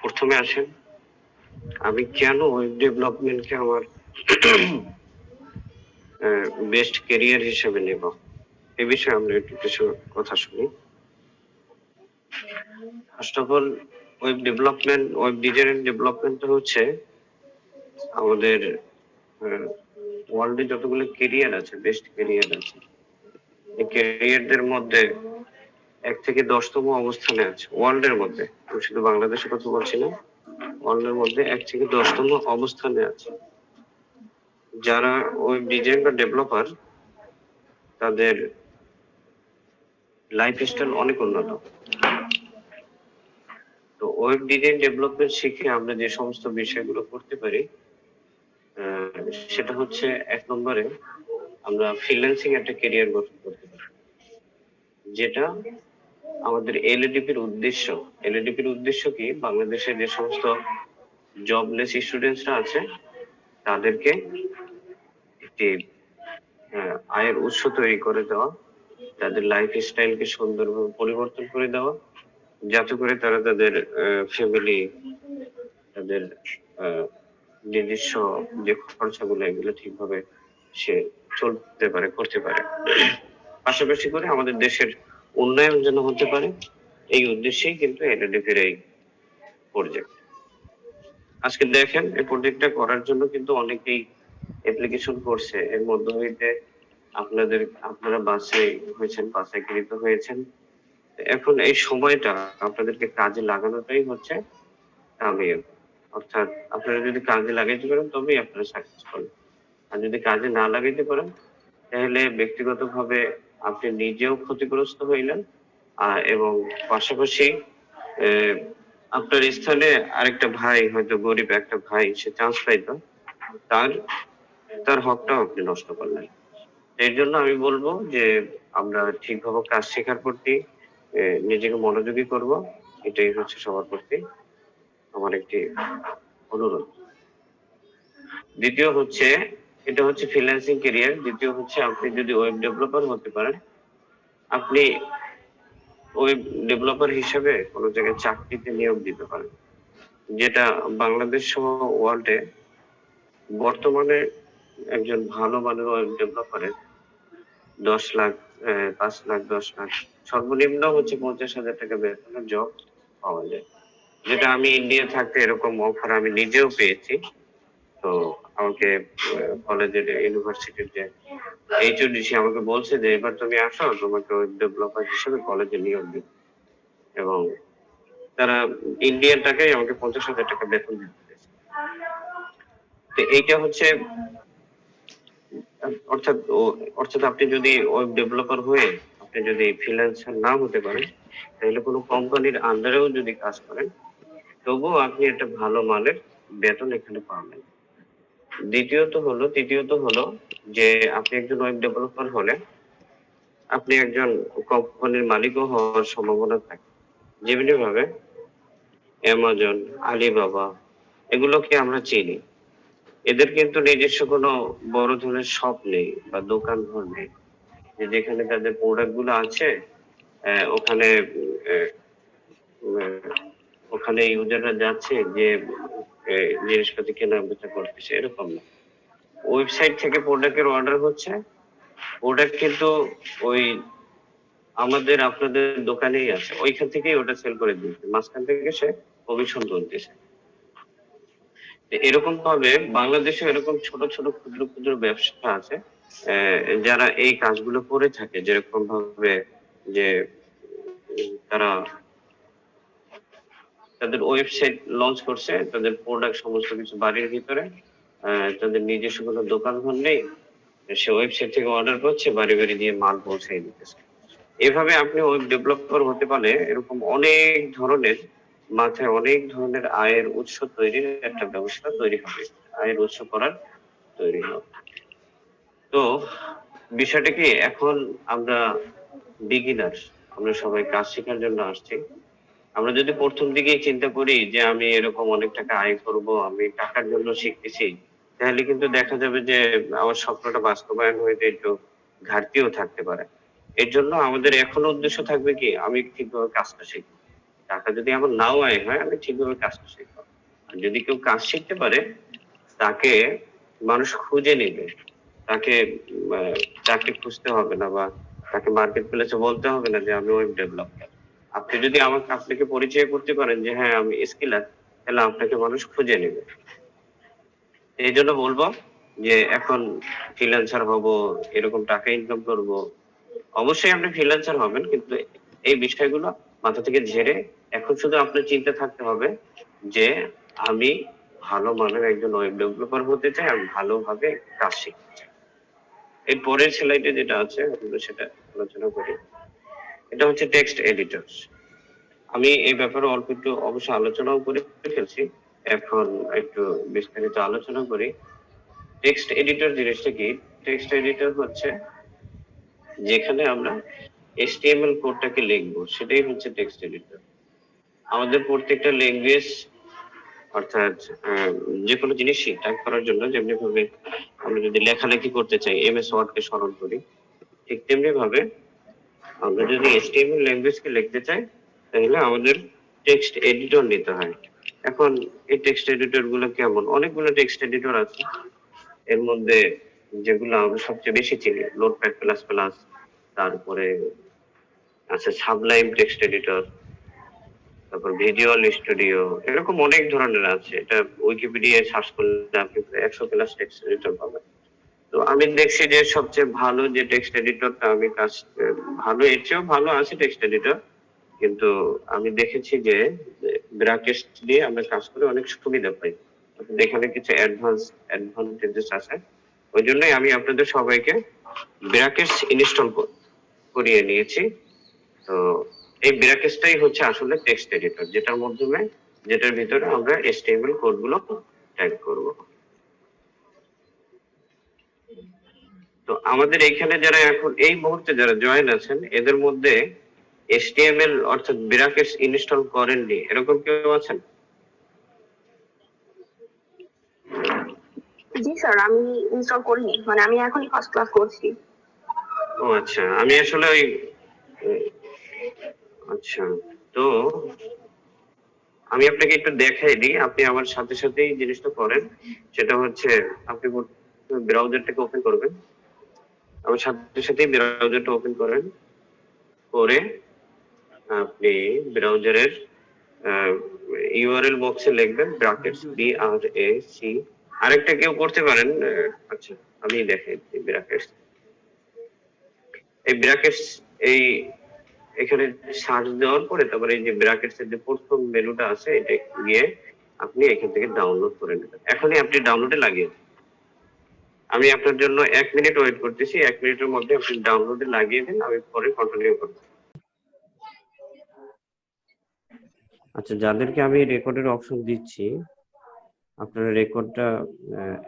প্রথমে আসেন, আমি কেন ওয়েব ডেভেলপমেন্টকে আমার বেস্ট ক্যারিয়ার হিসেবে নেব, এ বিষয়ে আমরা একটু কিছু কথা শুনি। First of all, web design development হচ্ছে আমাদের ওয়ার্ল্ডে যতগুলো ক্যারিয়ার আছে, বেস্ট ক্যারিয়ার আছে, এই ক্যারিয়ারদের মধ্যে 1 থেকে 10তম অবস্থানে আছে ওয়ার্ল্ডের মধ্যে। আমি শুধু বাংলাদেশের কথা বলছি না, ওয়ার্ল্ডের মধ্যে 1 থেকে 10তম অবস্থানে আছে। যারা ওয়েব ডিজাইন বা ডেভেলপার, তাদের লাইফস্টাইল অনেক উন্নত। তো ওয়েব ডিজাইন ডেভেলপমেন্ট শিখে আমরা যে সমস্ত বিষয়গুলো করতে পারি, সেটা হচ্ছে 1 নম্বরে আমরা ফ্রিল্যান্সিং একটা ক্যারিয়ার গঠন করতে পারি, যেটা আমাদের এলএডিপির উদ্দেশ্য। এলএডিপির উদ্দেশ্য কি? বাংলাদেশে যে সমস্ত জবলেস স্টুডেন্টসরা আছে, তাদেরকে একটি আয়ের উৎস তৈরি করে দেওয়া, তাদের লাইফ স্টাইলকে সুন্দরভাবে পরিবর্তন করে দেওয়া, যাতে করে তারা তাদের ফ্যামিলি, তাদের নিজস্ব যে খরচাগুলো, এগুলো ঠিকভাবে সে চলতে পারে, করতে পারে। পাশাপাশি করে আমাদের দেশের উন্নয়ন যেন হতে পারে, এই উদ্দেশ্যেই কিন্তু এলএডিপির এই প্রজেক্ট। আজকে দেখেন, এই প্রজেক্টটা করার জন্য কিন্তু অনেকেই অ্যাপ্লিকেশন করছে। এর মধ্যে হইতে আপনারা বাছাইকৃত হয়েছেন। এখন এই সময়টা আপনাদেরকে কাজে লাগানোটাই হচ্ছে কামিয়াব। অর্থাৎ আপনারা যদি কাজে লাগাইতে পারেন, তবেই আপনারা সাকসেসফুল। আর যদি কাজে না লাগাইতে পারেন, তাহলে ব্যক্তিগতভাবে আপনি নিজেও ক্ষতিগ্রস্ত হইলেন, এবং পাশাপাশি আহ, আপনার স্থানে আরেকটা ভাই, হয়তো গরিব একটা ভাই, সে চান্স পাইতো, তার তার হকটাও আপনি নষ্ট করলেন। এর জন্য আমি বলবো যে আমরা ঠিকভাবে কাজ শেখার প্রতি নিজেকে মনোযোগী করব। এটাই হচ্ছে সবার প্রতি আমার একটি অনুরোধ। দ্বিতীয় হচ্ছে, এটা হচ্ছে ফ্রিল্যান্সিং ক্যারিয়ার। দ্বিতীয় হচ্ছে, আপনি যদি ওয়েব ডেভেলপার হতে পারেন, আপনি ওয়েব ডেভেলপার হিসেবে কোনো জায়গায় চাকরিতে নিয়োগ দিতে পারেন, যেটা বাংলাদেশ সহ ওয়ার্ল্ডে বর্তমানে একজন ভালো মানের ওয়েব ডেভেলপারের 10 লাখ, 5 লাখ, 10 লাখ, সর্বনিম্ন হচ্ছে 50,000 টাকা বেতনের জব পাওয়া যায়। যেটা আমি ইন্ডিয়া থাকতে এরকম অফার আমি নিজেও পেয়েছি। তো আমাকে কলেজের, ইউনিভার্সিটির যে এইচওডি, সে আমাকে বলছে যে এবার তুমি আসো, তোমাকে ওয়েব ডেভেলপার হিসেবে কলেজে নিয়োগ দিবে। এবং তারা ইন্ডিয়ান টাকায় আমাকে 50,000 টাকা বেতন দিতে। তো এইটা হচ্ছে, অর্থাৎ অর্থাৎ আপনি যদি ওয়েব ডেভেলপার হয়ে আপনি যদি ফ্রিল্যান্সার না হতে পারেন, তাহলে কোনো কোম্পানির আন্ডারেও যদি কাজ করেন, তবুও আপনি একটা ভালো মানের বেতন এখানে পাবেন। তৃতীয়ত হলো যে আপনি একজন ওয়েব ডেভেলপার হলে আপনি একজন কোম্পানির মালিকও হওয়ার সম্ভাবনা থাকে। যেমনি ভাবে অ্যামাজন, আলিবাবা, এগুলোকে আমরা চিনি। এদের কিন্তু নিজস্ব কোনো বড় ধরনের শপ নেই বা দোকান ঘর নেই, যে যেখানে তাদের প্রোডাক্ট গুলো আছে, ওখানে আহ, আহ, ওখানে ইউজাররা যাচ্ছে, যে জিনিসপাতি কেনা বেচা করতেছে, এরকম না। ওয়েবসাইট থেকে প্রোডাক্টের অর্ডার হচ্ছে, প্রোডাক্ট কিন্তু ওই আমাদের আপনাদের দোকানেই আছে, ওইখান থেকেই ওটা সেল করে দিচ্ছে, মাঝখান থেকে সে কমিশন তুলতেছে। এরকম ভাবে বাংলাদেশে এরকম ছোট ছোট ক্ষুদ্র ক্ষুদ্র ব্যবসা আছে, যারা এই কাজগুলো করে থাকে। যেরকম ভাবে যে তারা তাদের ওয়েবসাইট লঞ্চ করছে, তাদের প্রোডাক্ট সমস্ত কিছু বাড়ির ভিতরে, তাদের নিজস্ব কোনো দোকান ঘর নেই, সে ওয়েবসাইট থেকে অর্ডার করছে, বাড়ি বাড়ি দিয়ে মাল পৌঁছাই দিতেছে। এভাবে আপনি ওয়েব ডেভেলপার হতে পারলে এরকম অনেক ধরনের আয়ের উৎস তৈরির একটা ব্যবস্থা তৈরি হবে, আয়ের উৎস করার তৈরি হবে। তো বিষয়টা কি, এখন আমরা বিগিনার, আমরা সবাই কাজ শেখার জন্য আসছি। আমরা যদি প্রথম দিকেই চিন্তা করি যে আমি এরকম অনেক টাকা আয় করব, আমি টাকার জন্য শিখতেছি, তাহলে কিন্তু দেখা যাবে যে আমার স্বপ্নটা বাস্তবায়ন হইতে একটু ঘাটতিও থাকতে পারে। এর জন্য আমাদের এখন উদ্দেশ্য থাকবে কি, আমি ঠিকভাবে কাজটা শিখব। টাকা যদি আমার নাও আয় হয়, আমি ঠিকভাবে কাজটা শিখবো। আর যদি কেউ কাজ শিখতে পারে, তাকে মানুষ খুঁজে নেবে, তাকে চাকরি খুঁজতে হবে না, বা তাকে মার্কেট প্লেসে বলতে হবে না যে আমি ওয়েব ডেভেলপার। আপনি যদি আপনাকে পরিচয় করতে পারেন যে হ্যাঁ আমি স্কিলার, তাহলে আপনাকে মানুষ খুঁজে নেবে। এই জন্য বলবো যে এখন ফ্রিল্যান্সার হব, এরকম টাকা ইনকাম করব, অবশ্যই আপনি ফ্রিল্যান্সার হবেন, কিন্তু এই বিষয়গুলো মাথা থেকে ঝেড়ে এখন শুধু আপনার চিন্তা থাকতে হবে যে আমি ভালো মানের একজন ওয়েব ডেভেলপার হতে চাই, আমি ভালোভাবে কাজ শিখতে চাই। এই পরের স্লাইডে যেটা আছে আমরা সেটা আলোচনা করি। এটা হচ্ছে টেক্সট এডিটর। আমি এই ব্যাপারে অল্প একটু অবশ্য আলোচনাও করে ফেলছি, এখন একটু বিস্তারিত আলোচনা করি। টেক্সট এডিটর জিনিসটা কি? টেক্সট এডিটর হচ্ছে যেখানে আমরা HTML কোডটাকে লিখবো, সেটাই হচ্ছে টেক্সট এডিটর। আমাদের প্রত্যেকটা ল্যাঙ্গুয়েজ, অর্থাৎ যে কোনো জিনিসই টাইপ করার জন্য যেমনি ভাবে আমরা যদি লেখালেখি করতে চাই MS ওয়ার্ড কে স্মরণ করি, ঠিক তেমনি ভাবে আমরা যদি HTML ল্যাঙ্গুয়েজ কে লিখতে চাই, তাহলে আমাদের টেক্সট এডিটর নিতে হয়। এখন এই টেক্সট এডিটর গুলো কেমন? অনেকগুলো টেক্সট এডিটর আছে। এর মধ্যে যেগুলো আমরা সবচেয়ে বেশি চিনি, নোটপ্যাড প্লাস প্লাস, তারপরে আছে সাবলাইম টেক্সট এডিটর, তারপর ভিজুয়াল স্টুডিও, এরকম অনেক ধরনের আছে। এটা উইকিপিডিয়ায় সার্চ করলে আপনি 100 প্লাস টেক্সট এডিটর পাবেন। তো আমি দেখছি যে সবচেয়ে ভালো যে টেক্সট এডিটরটা আমি কাজ, ভালো এর চেয়েও ভালো আছে টেক্সট এডিটর, কিন্তু আমি দেখেছি যে ব্রাকেট দিয়ে আমরা কাজ করে অনেক সুবিধা পাই। অর্থাৎ এখানে কিছু অ্যাডভান্টেজেস আছে। ওই জন্যই আমি আপনাদের সবাইকে ব্রাকেটস ইনস্টল করিয়ে নিয়েছি। তো এই ব্রাকেটসটাই হচ্ছে আসলে টেক্সট এডিটর, যেটার ভিতরে আমরা HTML কোডগুলো টাইপ করব। তো আমাদের এইখানে যারা এখন এই মুহূর্তে যারা জয়েন আছেন, এদের মধ্যে HTML অর্থাৎ ব্রাকেটস ইনস্টল করেননি এরকম কেউ আছেন? জি স্যার, আমি ইনস্টল করিনি, মানে আমি এখনই ফার্স্ট ক্লাস করছি। ও আচ্ছা, আমি আসলে ওই আচ্ছা, তো আমি আপনাকে একটু দেখাই দিই, আপনি আমার সাথে সাথেই জিনিসটা করেন। সেটা হচ্ছে আপনি ব্রাউজারটাকে ওপেন করবেন, আমার সাথে সাথেই ব্রাউজারটা ওপেন করেন, করে আপনি ব্রাউজারের ইউআরএল বক্সে লিখবেন ব্রাকেটস, BRAC। আরেকটা কেউ করতে পারেন, আচ্ছা আমি দেখাই দিই ব্রাকেটস। এই ব্রাকেটস, এই এখানে সার্চ দেওয়ার পরে তারপরে এই যে ব্রাকেটস এর যে প্রথম মেনুটা আছে, এটা গিয়ে আপনি এখান থেকে ডাউনলোড করে নেবেন। এখনই আপনি ডাউনলোডে লাগিয়ে দিন। আমি আপনার জন্য 1 মিনিট ওয়েট করতেছি, 1 মিনিটের মধ্যে আপনি ডাউনলোডে লাগিয়ে দিন, আমি পরে কন্টিনিউ করব। আচ্ছা, যাদেরকে আমি রেকর্ডের অপশন দিচ্ছি, আপনার রেকর্ডটা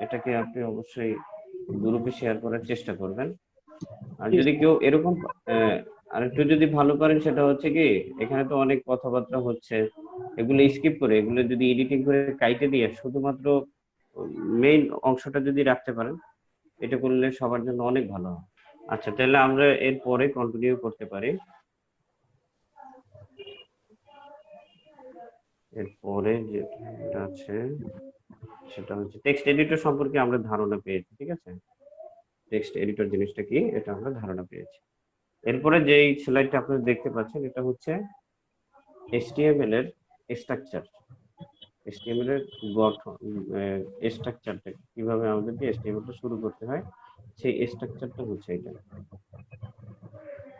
এটাকে আপনি অবশ্যই গ্রুপে শেয়ার করার চেষ্টা করবেন। আর যদি কেউ এরকম আরেকটু যদি ভালো পারেন, সেটা হচ্ছে কি, এখানে তো অনেক কথাবার্তা হচ্ছে, এগুলো স্কিপ করে, এগুলো যদি এডিটিং করে কাইটে দিয়ে শুধুমাত্র মেইন অংশটা যদি রাখতে পারেন, এটা করলে সবার জন্য অনেক ভালো হয়। আচ্ছা, তাহলে আমরা এরপরে কন্টিনিউ করতে পারি। এরপরে যেটা আছে সেটা হচ্ছে টেক্সট এডিটর সম্পর্কে আমরা ধারণা পেয়েছি, ঠিক আছে? টেক্সট এডিটর জিনিসটা কি, এটা আমরা ধারণা পেয়েছি। এরপরে যেই স্লাইডটা আপনারা দেখতে পাচ্ছেন, এটা হচ্ছে HTML এর স্ট্রাকচার। HTML এর গঠন, স্ট্রাকচারটা কিভাবে আমাদেরকে HTML টা শুরু করতে হয়, সেই স্ট্রাকচারটা হচ্ছে এটা।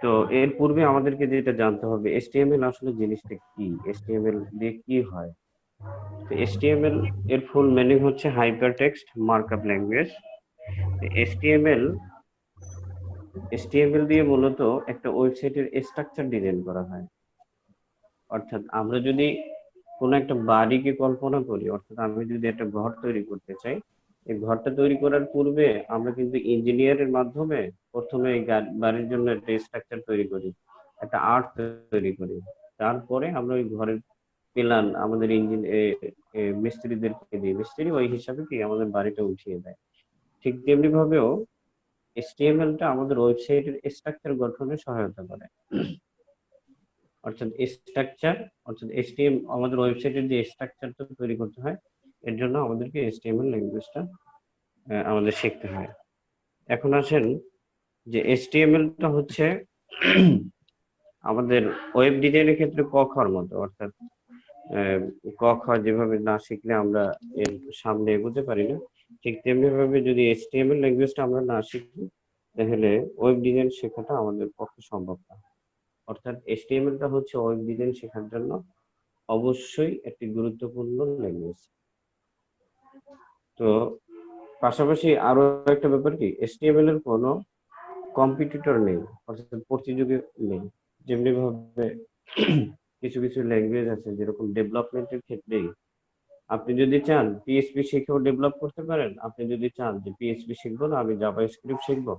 তো এর পূর্বে আমাদেরকে যেটা জানতে হবে, HTML আসলে জিনিসটা কি, HTML দিয়ে কি হয়। তো HTML এর ফুল মিনিং হচ্ছে hyper text markup language. HTML দিয়ে মূলত একটা ওয়েবসাইটের স্ট্রাকচার ডিজাইন করা হয়। অর্থাৎ আমরা যদি কোনো একটা বাড়িকে কল্পনা করি, অর্থাৎ আমি যদি একটা ঘর তৈরি করতে চাই, এই ঘরটা তৈরি করার পূর্বে আমরা কিন্তু ইঞ্জিনিয়ারের মাধ্যমে প্রথমে এই বাড়ির জন্য একটা স্ট্রাকচার তৈরি করি, একটা আর্ট তৈরি করি। তারপরে আমরা ওই ঘরের প্ল্যান আমাদের মিস্ত্রিদেরকে দিই, মিস্ত্রি ওই হিসাবে কি আমাদের বাড়িটা উঠিয়ে দেয়। ঠিক তেমনি ভাবেও HTML টা আমাদের ওয়েবসাইটের স্ট্রাকচার গঠনে সহায়তা করে। অর্থাৎ স্ট্রাকচার, অর্থাৎ এসটিএম আমাদের ওয়েবসাইটের যে স্ট্রাকচারটা তৈরি করতে হয় এর জন্য আমাদেরকে এইচটিএমএল ল্যাঙ্গুয়েজটা আমাদের শিখতে হয়। এখন আসেন যে এইচটিএমএলটা হচ্ছে আমাদের ওয়েব ডিজাইনের ক্ষেত্রে ক খর মতো, অর্থাৎ ক খ যেভাবে না শিখলে আমরা এর সামনে এগোতে পারি না, ঠিক তেমনি ভাবে যদি এইচটিএমএল ল্যাঙ্গুয়েজটা আমরা না শিখি তাহলে ওয়েব ডিজাইন শেখাটা আমাদের পক্ষে সম্ভব না। অর্থাৎ এইচটিএমএলটা হচ্ছে ওয়েব ডিজাইন শেখার জন্য অবশ্যই একটি গুরুত্বপূর্ণ ল্যাঙ্গুয়েজ। তো পাশাপাশি আরো একটা ব্যাপার কি, এইচটিএমএল এর কোনো কম্পিটিটর নেই, অর্থাৎ প্রতিযোগী নেই। যেমনি ভাবে কিছু কিছু ল্যাঙ্গুয়েজ আছে যেরকম ডেভেলপমেন্টের ক্ষেত্রেই আপনি যদি চান পিএইচপি শিখেও ডেভেলপ করতে পারেন, আপনি যদি চান যে পিএইচপি শিখবো না আমি জাভা স্ক্রিপ্ট শিখবো,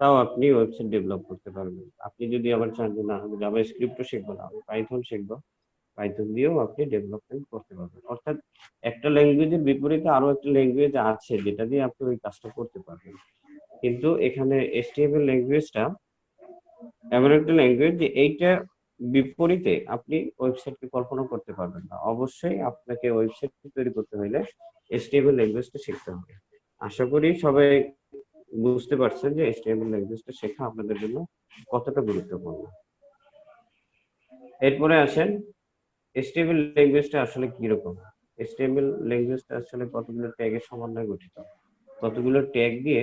তাও আপনি ওয়েবসাইট ডেভেলপ করতে পারবেন। আপনি যদি আবার চান যে না আমি জাভা স্ক্রিপ্টও শিখবো না আমি পাইথন শিখবো, পাইথন দিয়েও আপনি ডেভেলপমেন্ট করতে পারবেন। অর্থাৎ একটা ল্যাঙ্গুয়েজের বিপরীতে আরো একটা ল্যাঙ্গুয়েজ আছে যেটা দিয়ে আপনি ওই কাজটা করতে পারবেন। কিন্তু এখানে এইচটিএমএল ল্যাঙ্গুয়েজটা এমন একটা ল্যাঙ্গুয়েজ যে এইটা বিপরীতে আপনি ওয়েবসাইটকে কল্পনা করতে পারবেন না। অবশ্যই আপনাকে ওয়েবসাইট তৈরি করতে হলে এইচটিএমএল ল্যাঙ্গুয়েজটা শিখতে হবে। আশা করি সবাই বুঝতে পারছেন যে এইচটিএমএল ল্যাঙ্গুয়েজটা শেখা আপনাদের জন্য কতটা গুরুত্বপূর্ণ। এরপরে আসেন এইচটিএমএল ল্যাঙ্গুয়েজটা আসলে কিরকম। এইচটিএমএল ল্যাঙ্গুয়েজটা আসলে কতগুলো ট্যাগের সমন্বয়ে গঠিত, কতগুলো ট্যাগ দিয়ে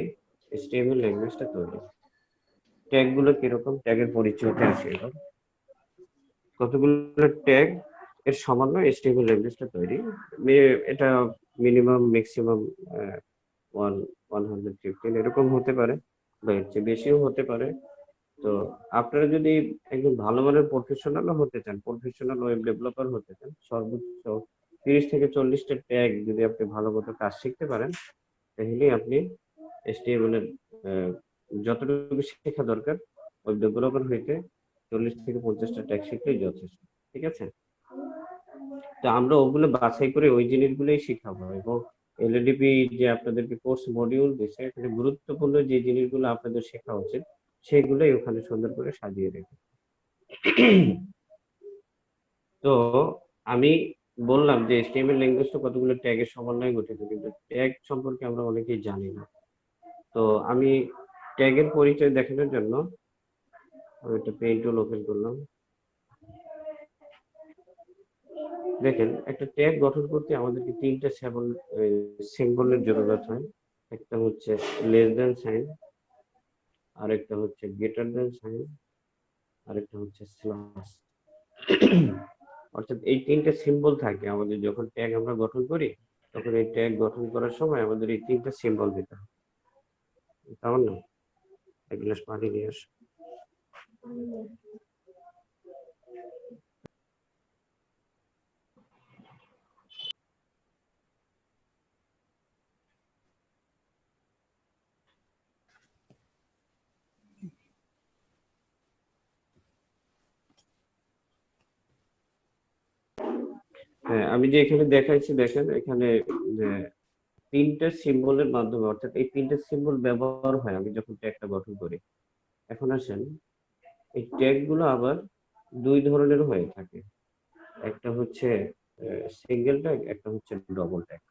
এইচটিএমএল ল্যাঙ্গুয়েজটা তৈরি। ট্যাগ গুলো কিরকম, ট্যাগের পরিচয়টা আছে এবার। কতগুলো ট্যাগ এর সমন্বয়ে এইচটিএমএল ল্যাঙ্গুয়েজটা তৈরি। এটা মিনিমাম ম্যাক্সিমাম 115 এরকম হতে পারে বা এর চেয়ে বেশিও হতে পারে। তো আপনারা যদি একজন ভালো মানের প্রফেশনালও হতে চান, প্রফেশনাল ওয়েব ডেভেলপার হতে চান, সর্বোচ্চ 30 থেকে 40টা ট্যাগ যদি আপনি ভালো মতো কাজ শিখতে পারেন তাহলে আপনি এইচটিএমএল এর যতটুকু শেখা দরকার ওয়েব ডেভেলপার হইতে 40 থেকে 50টা ট্যাগ শিখলেই যথেষ্ট। ঠিক আছে, তো আমরা ওগুলো বাছাই করে ওই জিনিসগুলোই শিখাবো এবং এলএডিপি যে আপনাদেরকে কোর্স মডিউল দিচ্ছে এখানে গুরুত্বপূর্ণ যে জিনিসগুলো আপনাদের শেখা উচিত সেগুলোই ওখানে সুন্দর করে সাজিয়ে রেখে। তো আমি বললাম যে এইচটিএমএল ল্যাঙ্গুয়েজটা কতগুলো ট্যাগের সমন্বয়ে গঠিত, কিন্তু ট্যাগ সম্পর্কে আমরা অনেকেই জানি না। তো আমি ট্যাগের পরিচয় দেখানোর জন্য আমি একটা পেইন্ট টুল ওপেন করলাম। দেখেন একটা ট্যাগ গঠন করতে আমাদেরকে তিনটা সিম্বলের জরুরত হয়। একটা হচ্ছে লেস দ্যান সাইন, আরেকটা হচ্ছে গ্রেটার দ্যান সাইন, আরেকটা হচ্ছে স্ল্যাশ। অর্থাৎ এই তিনটা সিম্বল থাকে আমাদের যখন ট্যাগ আমরা গঠন করি, তখন এই ট্যাগ গঠন করার সময় আমাদের এই তিনটা সিম্বল দিতে হয়। তাও না, এক গ্লাস পানি নিয়ে আস। হ্যাঁ, আমি যে এখানে দেখাইছি দেখেন এখানে তিনটা সিম্বলের মাধ্যমে, অর্থাৎ এই তিনটা সিম্বল ব্যবহার হয় আমি যখন ট্যাগটা গঠন করি। এখন আসেন এই ট্যাগ গুলো আবার দুই ধরনের হয়ে থাকে, একটা হচ্ছে সিঙ্গেল ট্যাগ, একটা হচ্ছে ডবল ট্যাগ।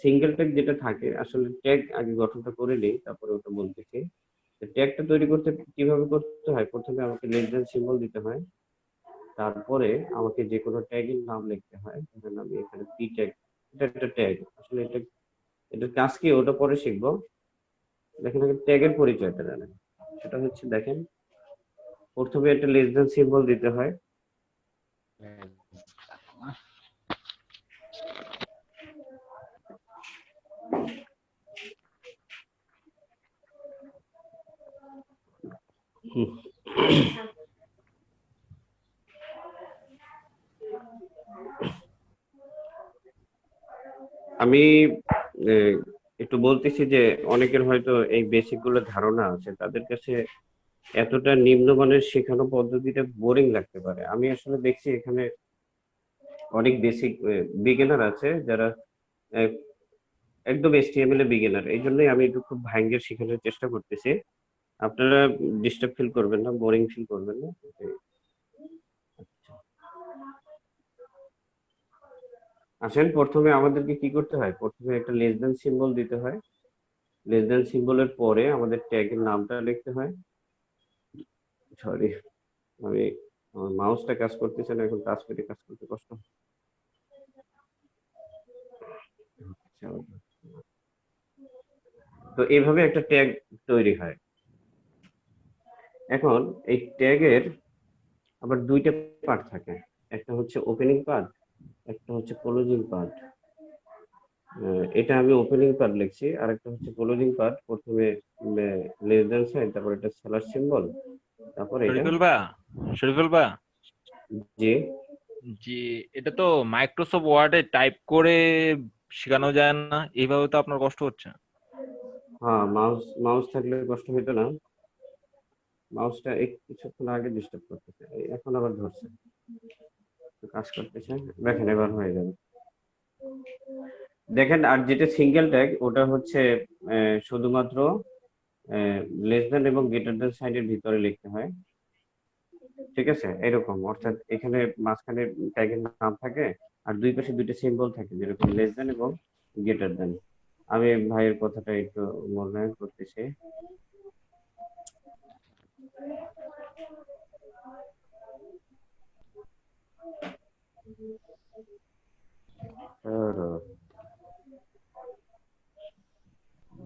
সিঙ্গেল ট্যাগ যেটা থাকে, আসলে ট্যাগ আগে গঠনটা করে নেই তারপরে ওটা বলতেছি। ট্যাগটা তৈরি করতে কিভাবে করতে হয়, প্রথমে আমাকে লেস দ্যান সিম্বল দিতে হয়, তারপরে আমাকে যে কোনো ট্যাগের নাম লিখতে হয়। ধরেন আমি এখানে পি ট্যাগ, এটা একটা ট্যাগ, আসলে এটার কাজ কি ওটা পরে শিখবো। দেখেন আগে ট্যাগের পরিচয়টা জানেন, সেটা হচ্ছে দেখেন প্রথমে একটা লেস দ্যান সিম্বল দিতে হয়, আমি একটু বলতেছি যে অনেকের হয়তো এই বেসিক গুলো ধারণা আছে, তাদের কাছে এতটা নিম্নমানের শেখানো পদ্ধতিটা বোরিং লাগতে পারে। আমি আসলে দেখছি এখানে অনেক বেসিক বিগিনার আছে যারা একদম এইচটিএমএল এ বিগিনার, এই জন্যই আমি একটু খুব ভাঙ্গে শেখানোর চেষ্টা করতেছি। আপনারা ডিস্টার্ব ফিল করবেন না, বোরিং ফিল করবেন না। আসেন প্রথমে আমাদেরকে কি করতে হয়, প্রথমে একটা লেস দেন সিম্বল দিতে হয়, লেস দেন সিম্বলের পরে আমাদের ট্যাগের নামটা লিখতে হয়। সরি, আমি আমার মাউসটা কাজ করতেছে না, এখন কাজ করে কাজ করতে কষ্ট হচ্ছে। তো এইভাবে একটা ট্যাগ তৈরি হয়। এখন এই ট্যাগের আবার দুইটা পার্ট থাকে, একটা হচ্ছে ওপেনিং পার্ট, একটা হচ্ছে ক্লোজিং পার্ট। এটা আমি ওপেনিং পার্ট লিখছি, আর একটা হচ্ছে ক্লোজিং পার্ট। প্রথমে লেস দেন সাইন, তারপর এটা স্যালার সিম্বল, তারপর এটা শরীফুল বা শরীফুল বা যে জি, এটা তো মাইক্রোসফট ওয়ার্ডে টাইপ করে শেখানো যায় না? এইভাবে তো আপনার কষ্ট হচ্ছে। হ্যাঁ, মাউস মাউস থাকলে কষ্ট হইতো না। মাউসটা কিছুক্ষণ আগে ডিস্টার্ব করতেছে, এখন আবার ধরছে, তো কাজ করতেছে। দেখেন এবার হয়ে যাবে। দেখেন, আর যেটা সিঙ্গেল ট্যাগ ওটা হচ্ছে শুধুমাত্র লেস দেন এবং গ্রেটার দেন সাইনের ভিতরে লিখতে হয়। ঠিক আছে, এরকম, অর্থাৎ এখানে মাঝখানে ট্যাগের নাম থাকে আর দুই পাশে দুইটা সিম্বল থাকে, যেরকম লেস দেন এবং গ্রেটার দেন। আমি ভাইয়ের কথাটা একটু মূল্যায়ন করতেছি। আর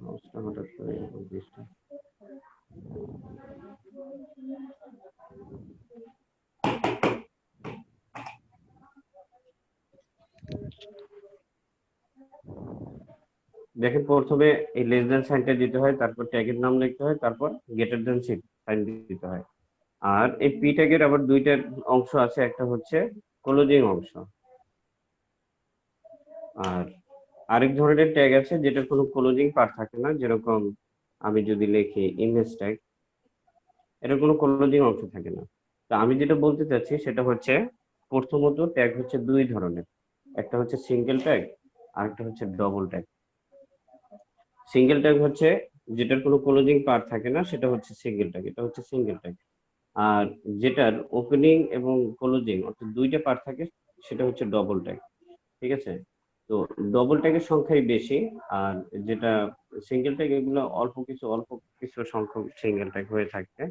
মাউসটা হঠাৎ করে এরকম disturb। দেখেন প্রথমে এই লেস দেন সাইনটা দিতে হয়, তারপর ট্যাগের নাম লিখতে হয়, তারপর গ্রেটার দেন সাইন দিতে হয়। আর এই পি ট্যাগের আবার দুইটা অংশ আছে, একটা হচ্ছে ক্লোজিং অংশ, আর আরেক ধরনের ট্যাগ আছে যেটা কোনো ক্লোজিং পার্ট থাকে না, যেরকম আমি যদি লিখি ইমেজ ট্যাগ, এটা কোনো ক্লোজিং অংশ থাকে না। তো আমি যেটা বলতে চাচ্ছি সেটা হচ্ছে, প্রথমত ট্যাগ হচ্ছে দুই ধরনের, একটা হচ্ছে সিঙ্গেল ট্যাগ আর একটা হচ্ছে ডবল ট্যাগ। সিঙ্গেল ট্যাগ হচ্ছে যেটার কোনো ক্লোজিং পার্ট থাকে না, সেটা হচ্ছে সিঙ্গেল ট্যাগ, এটা হচ্ছে সিঙ্গেল ট্যাগ। আর যেটার ওপেনিং এবং ক্লোজিং অর্থাৎ দুইটা পার্ট থাকে, সেটা হচ্ছে ডবল ট্যাগ। ঠিক আছে, তো ডবল ট্যাগের সংখ্যাই বেশি, আর যেটা সিঙ্গেল ট্যাগ এগুলো অল্প কিছু সংখ্যক সিঙ্গেল ট্যাগ হয়ে থাকে।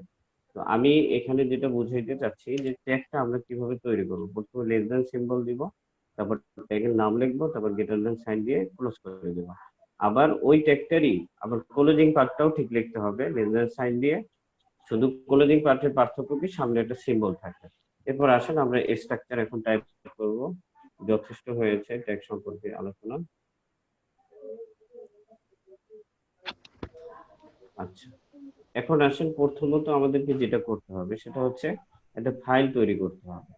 তো আমি এখানে যেটা বুঝাইতে চাচ্ছি যে ট্যাগটা আমরা কিভাবে তৈরি করবো, প্রথমে লেস দেন সিম্বল দিব, তারপর ট্যাগের নাম লিখবো, তারপর গ্রেটার দেন সাইন দিয়ে ক্লোজ করে দেবো। আবার ওই ট্যাগটারই আবার ক্লোজিং পার্টটাও ঠিক লিখতে হবে, লেস দেন সাইন দিয়ে। শুধু ক্লোজিং পার্টের পার্থক্য কি, সামনে একটা সিম্বল থাকে। এরপর আসেন আমরা স্ট্রাকচার এখন টাইপ করব। যথেষ্ট হয়েছে ট্যাগ সম্পর্কে আলোচনা। আচ্ছা, এখন আসেন প্রথমত আমাদেরকে যেটা করতে হবে সেটা হচ্ছে একটা ফাইল তৈরি করতে হবে।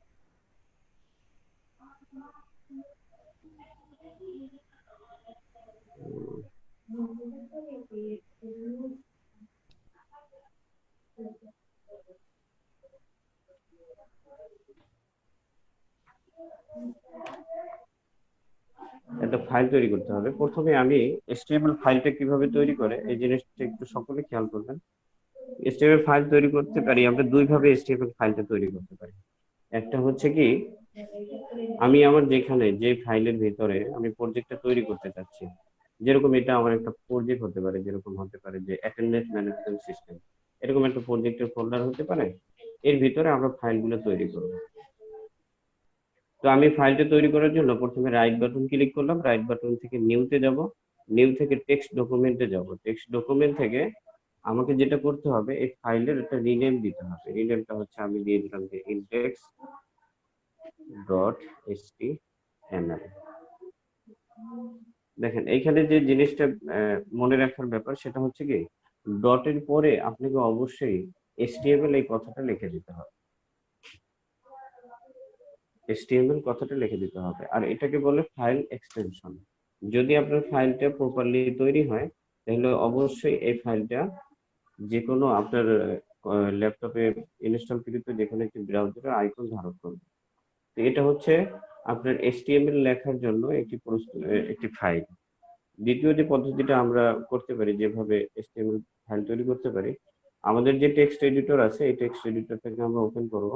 একটা ফাইল তৈরি করতে হবে। প্রথমে আমি HTML ফাইলটা কিভাবে তৈরি করে এই জিনিসটা একটু সকলে খেয়াল করবেন। HTML ফাইল তৈরি করতে পারি আমরা দুই ভাবে, HTML ফাইলটা তৈরি করতে পারি। একটা হচ্ছে কি, আমি আমার যেখানে যে ফাইলের ভিতরে আমি প্রজেক্টটা তৈরি করতে চাচ্ছি, যেরকম এটা আমার একটা প্রজেক্ট হতে পারে, যেরকম হতে পারে যে অ্যাটেন্ডেন্স ম্যানেজমেন্ট সিস্টেম, এরকম একটা প্রজেক্টের ফোল্ডার হতে পারে, এর ভিতরে আমরা ফাইলগুলো তৈরি করব। তো আমি ফাইলটা তৈরি করার জন্য প্রথমে রাইট বাটন ক্লিক করলাম, রাইট বাটন থেকে নিউতে যাব, নিউ থেকে টেক্সট ডকুমেন্টে যাব, টেক্সট ডকুমেন্ট থেকে আমাকে যেটা করতে হবে এই ফাইলের একটা রিনেম দিতে হবে। রিনেমটা হচ্ছে আমি দিয়ে দিলাম যে ইনডেক্স ডট html। দেখেন এইখানে যে জিনিসটা মনে রাখার ব্যাপার সেটা হচ্ছে কি, ডটের পরে আপনাকে অবশ্যই HTML এই কথাটা লিখে দিতে হবে, HTML কথাটা লিখে দিতে হবে। আর এটাকে বলে ফাইল এক্সটেনশন। যদি আপনার ফাইলটা প্রপারলি তৈরি হয় তাহলে অবশ্যই এই ফাইলটা যে কোনো আপনার ল্যাপটপে ইনস্টলকৃত যে কোনো একটি ব্রাউজারের আইকন ধারণ করবে। তো এটা হচ্ছে আপনার HTML লেখার জন্য একটি ফাইল। দ্বিতীয় যে পদ্ধতিটা আমরা করতে পারি, যেভাবে HTML ফাইল তৈরি করতে পারি, আমাদের যে টেক্সট এডিটর আছে এই টেক্সট এডিটর থেকে আমরা ওপেন করব।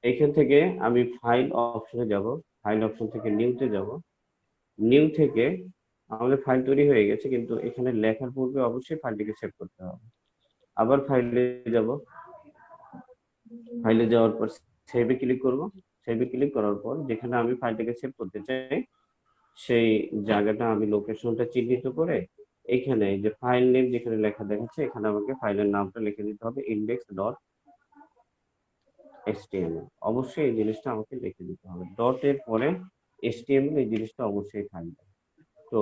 এইখান থেকে আমি ফাইল অপশনে যাব, ফাইল অপশন থেকে নিউতে যাব, নিউ থেকে আমাদের ফাইল তৈরি হয়ে গেছে, কিন্তু এখানে লেখার পূর্বে অবশ্যই ফাইলটিকে সেভ করতে হবে। আবার ফাইলে যাব, ফাইলে যাওয়ার পর সেভে ক্লিক করব, সেভে ক্লিক করার পর যেখানে আমি ফাইলটাকে সেভ করতে চাই সেই জায়গাটা আমি লোকেশনটা চিহ্নিত করে এখানে যে ফাইল নেম যেখানে লেখা দেখাচ্ছে এখানে আমাকে ফাইলের নামটা লিখে দিতে হবে index.html। অবশ্যই এই জিনিসটা আমাকে লিখে দিতে হবে, ডট এর পরে html, এই জিনিসটা অবশ্যই থাকবে। তো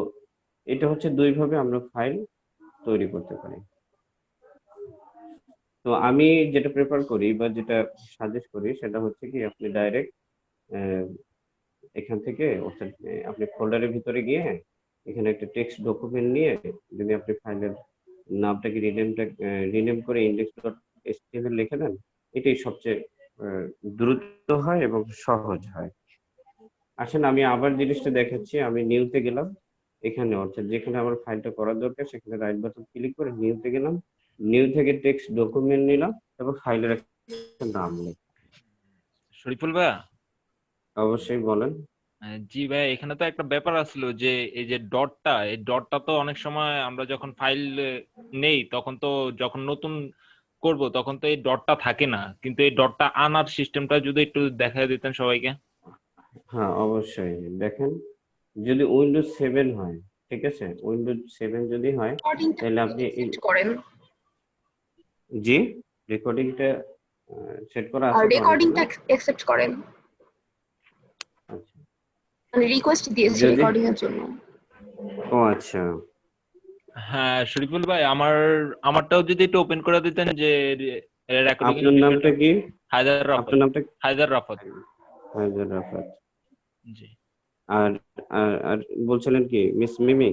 এটা হচ্ছে দুইভাবে আমরা ফাইল তৈরি করতে পারি। তো আমি যেটা প্রেফার করি বা যেটা সাজেস্ট করি সেটা হচ্ছে কি আপনি ডাইরেক্ট এখান থেকে অর্থাৎ আপনি ফোল্ডারের ভিতরে গিয়ে এখানে একটা টেক্সট ডকুমেন্ট নিয়ে যদি আপনি ফাইলের নামটাকে রিনেম করে index.html লিখে দেন, এটাই সবচেয়ে দ্রুত হয় এবং সহজ হয়। আসেন আমি আবার জিনিসটা দেখাচ্ছি। আমি নিউতে গেলাম, এখানে অর্থাৎ যেখানে আমার ফাইলটা করার দরকার সেখানে রাইট বাটন ক্লিক করে নিউতে গেলাম, নিউ থেকে টেক্সট ডকুমেন্ট নিলাম এবং ফাইলের একটা নাম লিখলাম। শরীফুল ভাইয়া, অবশ্যই বলেন। জি ভাই, এখানে তো একটা ব্যাপার আসলো যে এই যে ডটটা, এই ডটটা তো অনেক সময় আমরা যখন ফাইল নেই তখন তো, যখন নতুন করব তখন তো এই ডটটা থাকে না, কিন্তু এই ডটটা আনার সিস্টেমটা যদি একটু দেখায় দিতেন সবাইকে। হ্যাঁ অবশ্যই দেখেন, যদি উইন্ডোজ 7 হয়, ঠিক আছে, উইন্ডোজ 7 যদি হয় রেকর্ডিংটা তাহলে আপনি সেট করেন, জি রেকর্ডিংটা সেট করা আর আছে তো আমার এখানে। রেকর্ডিংটা অ্যাকসেপ্ট করেন, আচ্ছা, মানে রিকোয়েস্ট দিয়েছি যদি রেকর্ডিং এর জন্য। ও আচ্ছা, হ্যাঁ শরীফুল ভাই, আমারটাও যদি একটু ওপেন করে দিতেন যে রেকর্ডিং এর আপনার নামটা বিষয়টা। কি? হায়দার রাফাত। আপনার নামটা হায়দার রাফাত। হায়দার রাফাত। জি। আর আর আর বলছিলেন কি মিস মিমি?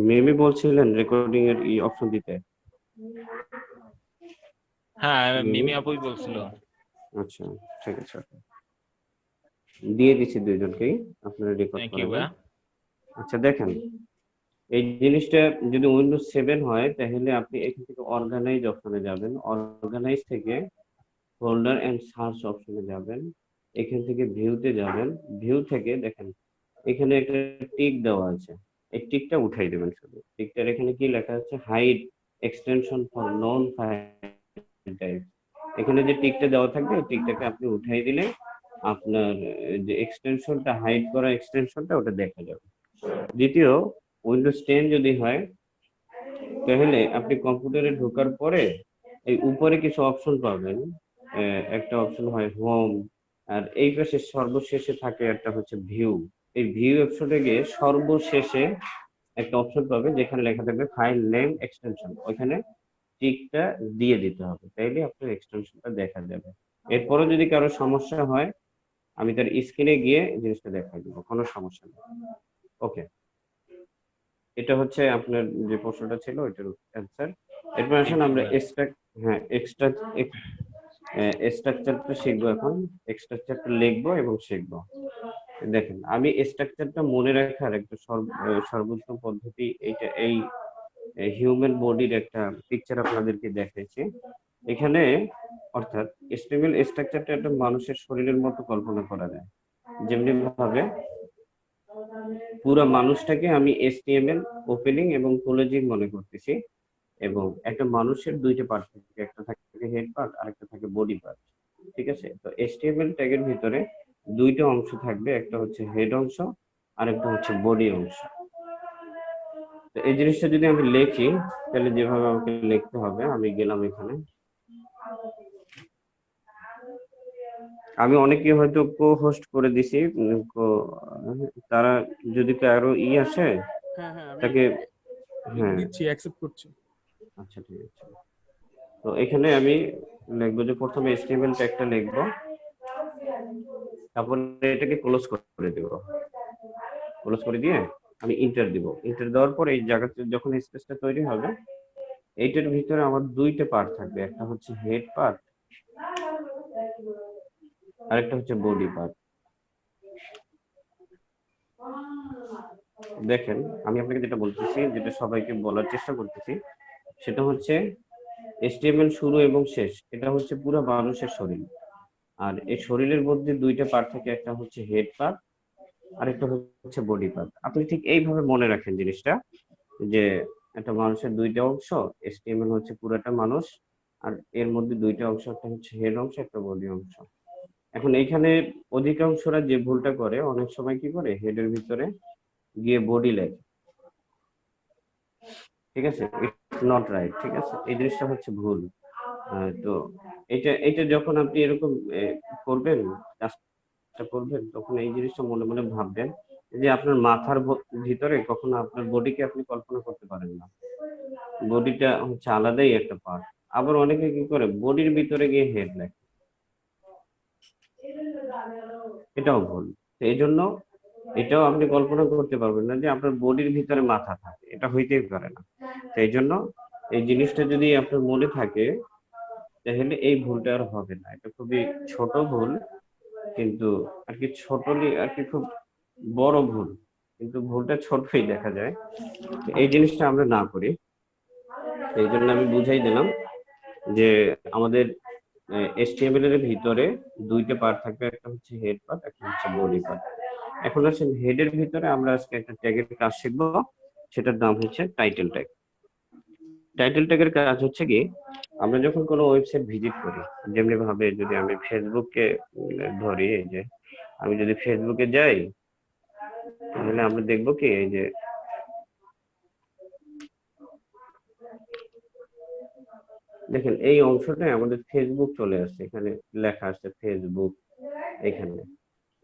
মিমি বলছিলেন রেকর্ডিং এর অপশন দিতে। হ্যাঁ, মিমি, মিমি আপুই বলছিল। আচ্ছা ঠিক আছে, দিয়ে দিচ্ছি দুইজনকেই, আপনারা রেকর্ড থ্যাংক করে ইউ দেন। ভাইয়া। আচ্ছা দেখেন, এই জিনিসটা যদি উইন্ডোজ 7 হয় তাহলে আপনি এখান থেকে অর্গানাইজ অপশনে যাবেন, অর্গানাইজ থেকে ফোল্ডার এন্ড সার্চ অপশনে যাবেন, এখান থেকে ভিউতে যাবেন, ভিউ থেকে দেখেন এখানে একটা টিক দেওয়া আছে, এই টিকটা উঠাই দেবেন। শুধু টিকটার এখানে কি লেখা আছে, hide extension for known file type. এখানে যে টিকটা দেওয়া থাকবে এই টিকটাকে আপনি উঠাই দিলে আপনার যে এক্সটেনশনটা, হাইড করা এক্সটেনশনটা ওটা দেখা যাবে। দ্বিতীয়, উইন্ডোজ 10 যদি হয় তাহলে আপনি কম্পিউটারে ঢোকার পরে এই উপরে কিছু অপশন পাবেন। একটা অপশন হয় হোম, আর এই পাশে সর্বশেষে থাকে একটা হচ্ছে ভিউ। এই ভিউ অপশনে গিয়ে সর্বশেষে একটা অপশন পাবে যেখানে লেখা থাকবে ফাইল নেম এক্সটেনশন, ওইখানে টিকটা দিয়ে দিতে হবে, তাইলে আপনার এক্সটেনশনটা দেখা যাবে। এরপরও যদি কারো সমস্যা হয় আমি তার স্ক্রিনে গিয়ে জিনিসটা দেখাই দেবো, কোনো সমস্যা নেই। ওকে, এটা হচ্ছে আপনার যে প্রশ্নটা ছিল ওইটার অ্যান্সার। এরপর আসেন থ্যাংক ইউ আমরা ভাইয়া। হ্যাঁ স্ট্রাকচারটা শিখবো এখন, স্ট্রাকচারটা লিখবো এবং শিখবো। দেখেন আমি স্ট্রাকচারটা মনে রাখার একটা সর্বোত্তম পদ্ধতি এইটা, এই হিউম্যান বডির একটা পিকচার আপনাদেরকে দেখাইছি এখানে। অর্থাৎ এসটিএমএল স্ট্রাকচারটা একটা মানুষের শরীরের মতো কল্পনা করা যায়, যেমনি ভাবে পুরো মানুষটাকে আমি এসটিএমএল ওপেনিং এবং ক্লোজিং মনে করতেছি, এবং একটা মানুষের দুইটা পার্ট থাকে, একটা থাকে হেড পার্ট আর একটা থাকে বডি পার্ট। ঠিক আছে, তো এসটিএমএল ট্যাগের ভিতরে দুইটা অংশ থাকবে, একটা হচ্ছে হেড অংশ আর একটা হচ্ছে বডি অংশ। তো এই জিনিসটা যদি আমি লিখি তাহলে যেভাবে আমাকে লিখতে হবে, আমি গেলাম এখানে, আমি অনেকে হয়তো কো হোস্ট করে দিছি, তারা যদি কারো আসে হ্যাঁ হ্যাঁ, আমি তাকে, হ্যাঁ দিচ্ছি, অ্যাকসেপ্ট করছি। আচ্ছা ঠিক আছে। তো এখানে আমি লিখবো যে প্রথমে এসটিএমএল ট্যাগটা লিখবো, তারপর এটাকে ক্লোজ করে দেব, ক্লোজ করে দিয়ে আমি ইন্টার দিব, ইন্টার দেওয়ার পর এই জায়গাতে যখন স্পেসটা তৈরি হবে এইটার ভিতরে আমার দুইটা পার্ট থাকবে, একটা হচ্ছে হেড পার্ট আর একটা হচ্ছে বডি পার্ট। দেখেন আমি আপনাকে যেটা বলতেছি, যেটা সবাইকে বলার চেষ্টা করতেছি, সেটা হচ্ছে HTML শুরু এবং শেষ এটা হচ্ছে পুরো মানুষের শরীর। আর এই শরীরের মধ্যে দুইটা পার্ট থাকে, একটা হচ্ছে হেড পার্ট আর একটা হচ্ছে বডি পার্ট। আপনি ঠিক এইভাবে মনে রাখেন জিনিসটা, যে একটা মানুষের দুইটা অংশ, HTML হচ্ছে পুরোটা মানুষ, আর এর মধ্যে দুইটা অংশ, একটা হচ্ছে হেড অংশ, একটা বডি অংশ। এখন এইখানে অধিকাংশরা যে ভুলটা করে, অনেক সময় কি করে হেডের ভিতরে গিয়ে বডি লেখে, ঠিক আছে, ইটস নট রাইট, ঠিক আছে, এই জিনিসটা হচ্ছে ভুল। তো এটা এটা যখন আপনি এরকম করবেন, কাজটা করবেন, তখন এই জিনিসটা মনে মনে ভাববেন যে আপনার মাথার ভিতরে কখনো আপনার বডিকে আপনি কল্পনা করতে পারেন না, বডিটা হচ্ছে আলাদাই একটা পার্ট। আবার অনেকে কি করে বডির ভিতরে গিয়ে হেড লেখে, এটাও ভুল। তো এই জন্য এটাও আপনি কল্পনা করতে পারবেন না যে আপনার বডির ভিতরে মাথা থাকে, এটা হইতেই পারে না। তো এই জন্য এই জিনিসটা যদি আপনার মনে থাকে, তাহলে এই ভুলটা আর হবে না। এটা খুবই ছোট ভুল, কিন্তু আর কি ছোটলি আর কি খুব বড় ভুল, কিন্তু ভুলটা ছোটই দেখা যায়। তো এই জিনিসটা আমরা না করি, এই জন্য আমি বুঝাই দিলাম যে আমাদের HTML এর ভিতরে দুইটা পার্ট থাকবে, একটা হচ্ছে হেড পার্ট, একটা হচ্ছে বডি পার্ট। এখন আসলে হেডের ভিতরে আমরা আজকে একটা ট্যাগের কাজ শিখবো, সেটার নাম হচ্ছে টাইটেল ট্যাগ। টাইটেল ট্যাগের কাজ হচ্ছে কি, আমরা যখন কোনো ওয়েবসাইট ভিজিট করি, যেমনি ভাবে যদি আমি ফেসবুককে ধরি, এই যে আমি যদি ফেসবুকে যাই, তাহলে আমরা দেখবো কি, এই যে দেখেন এই অংশটায় আমাদের ফেসবুক চলে আসছে, এখানে লেখা আসছে ফেসবুক এখানে।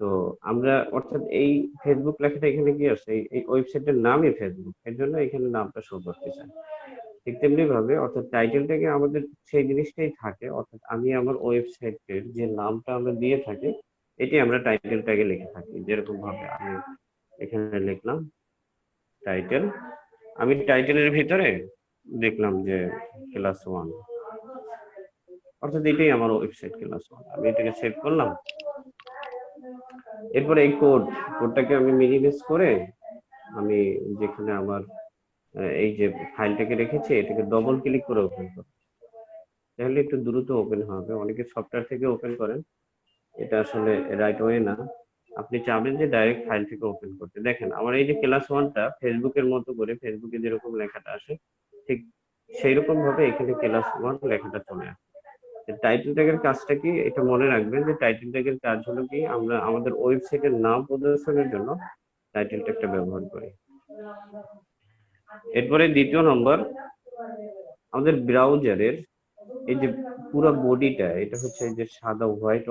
তো আমরা অর্থাৎ এই ফেসবুক লেখাটা এখানে কি আছে, এই ওয়েবসাইটের নামই ফেসবুক, এর জন্য এখানে নামটা শো করতেছে। ঠিক তেমনি ভাবে অর্থাৎ টাইটেল ট্যাগে আমাদের সেই জিনিসটাই থাকে, অর্থাৎ আমি আমার ওয়েবসাইটের যে নামটা আমরা দিয়ে থাকি, এটি আমরা টাইটেল ট্যাগে লিখে থাকি। যেরকম ভাবে আমি এখানে লিখলাম টাইটেল, আমি টাইটেলের ভিতরে দেখলাম যে ক্লাস 1, অর্থাৎ এটাই আমার ওয়েবসাইট ক্লাস 1। আমি এটাকে সেভ করলাম। এরপরে এই কোডটাকে আমি মিনিমাইজ করে আমি যেখানে আমার এই যে ফাইলটাকে রেখেছি, এটাকে ডবল ক্লিক করে ওপেন করব, তাহলে একটু দ্রুত ওপেন হবে। অনেকে সফটওয়্যার থেকে ওপেন করেন, এটা আসলে রাইট ওয়ে না। আপনি চাবেন যে ডাইরেক্ট ফাইল থেকে ওপেন করতে। দেখেন আমার এই যে ক্লাস 1টা ফেসবুকের মতো করে, ফেসবুকে যেরকম লেখাটা আসে ঠিক সেই রকম ভাবে এখানে ক্লাস 1 লেখাটা চলে আসে। টাইটেল ট্যাগের কাজটা কি, এটা মনে রাখবেন যে টাইটেল ট্যাগের কাজ হলো কি, আমরা আমাদের ওয়েবসাইটের নাম প্রদর্শনের জন্য টাইটেল ট্যাগটা ব্যবহার করি। এরপরে দ্বিতীয় নম্বর, আমাদের ব্রাউজারের এই যে পুরো বডিটা, এটা হচ্ছে এই যে সাদা হোয়াইট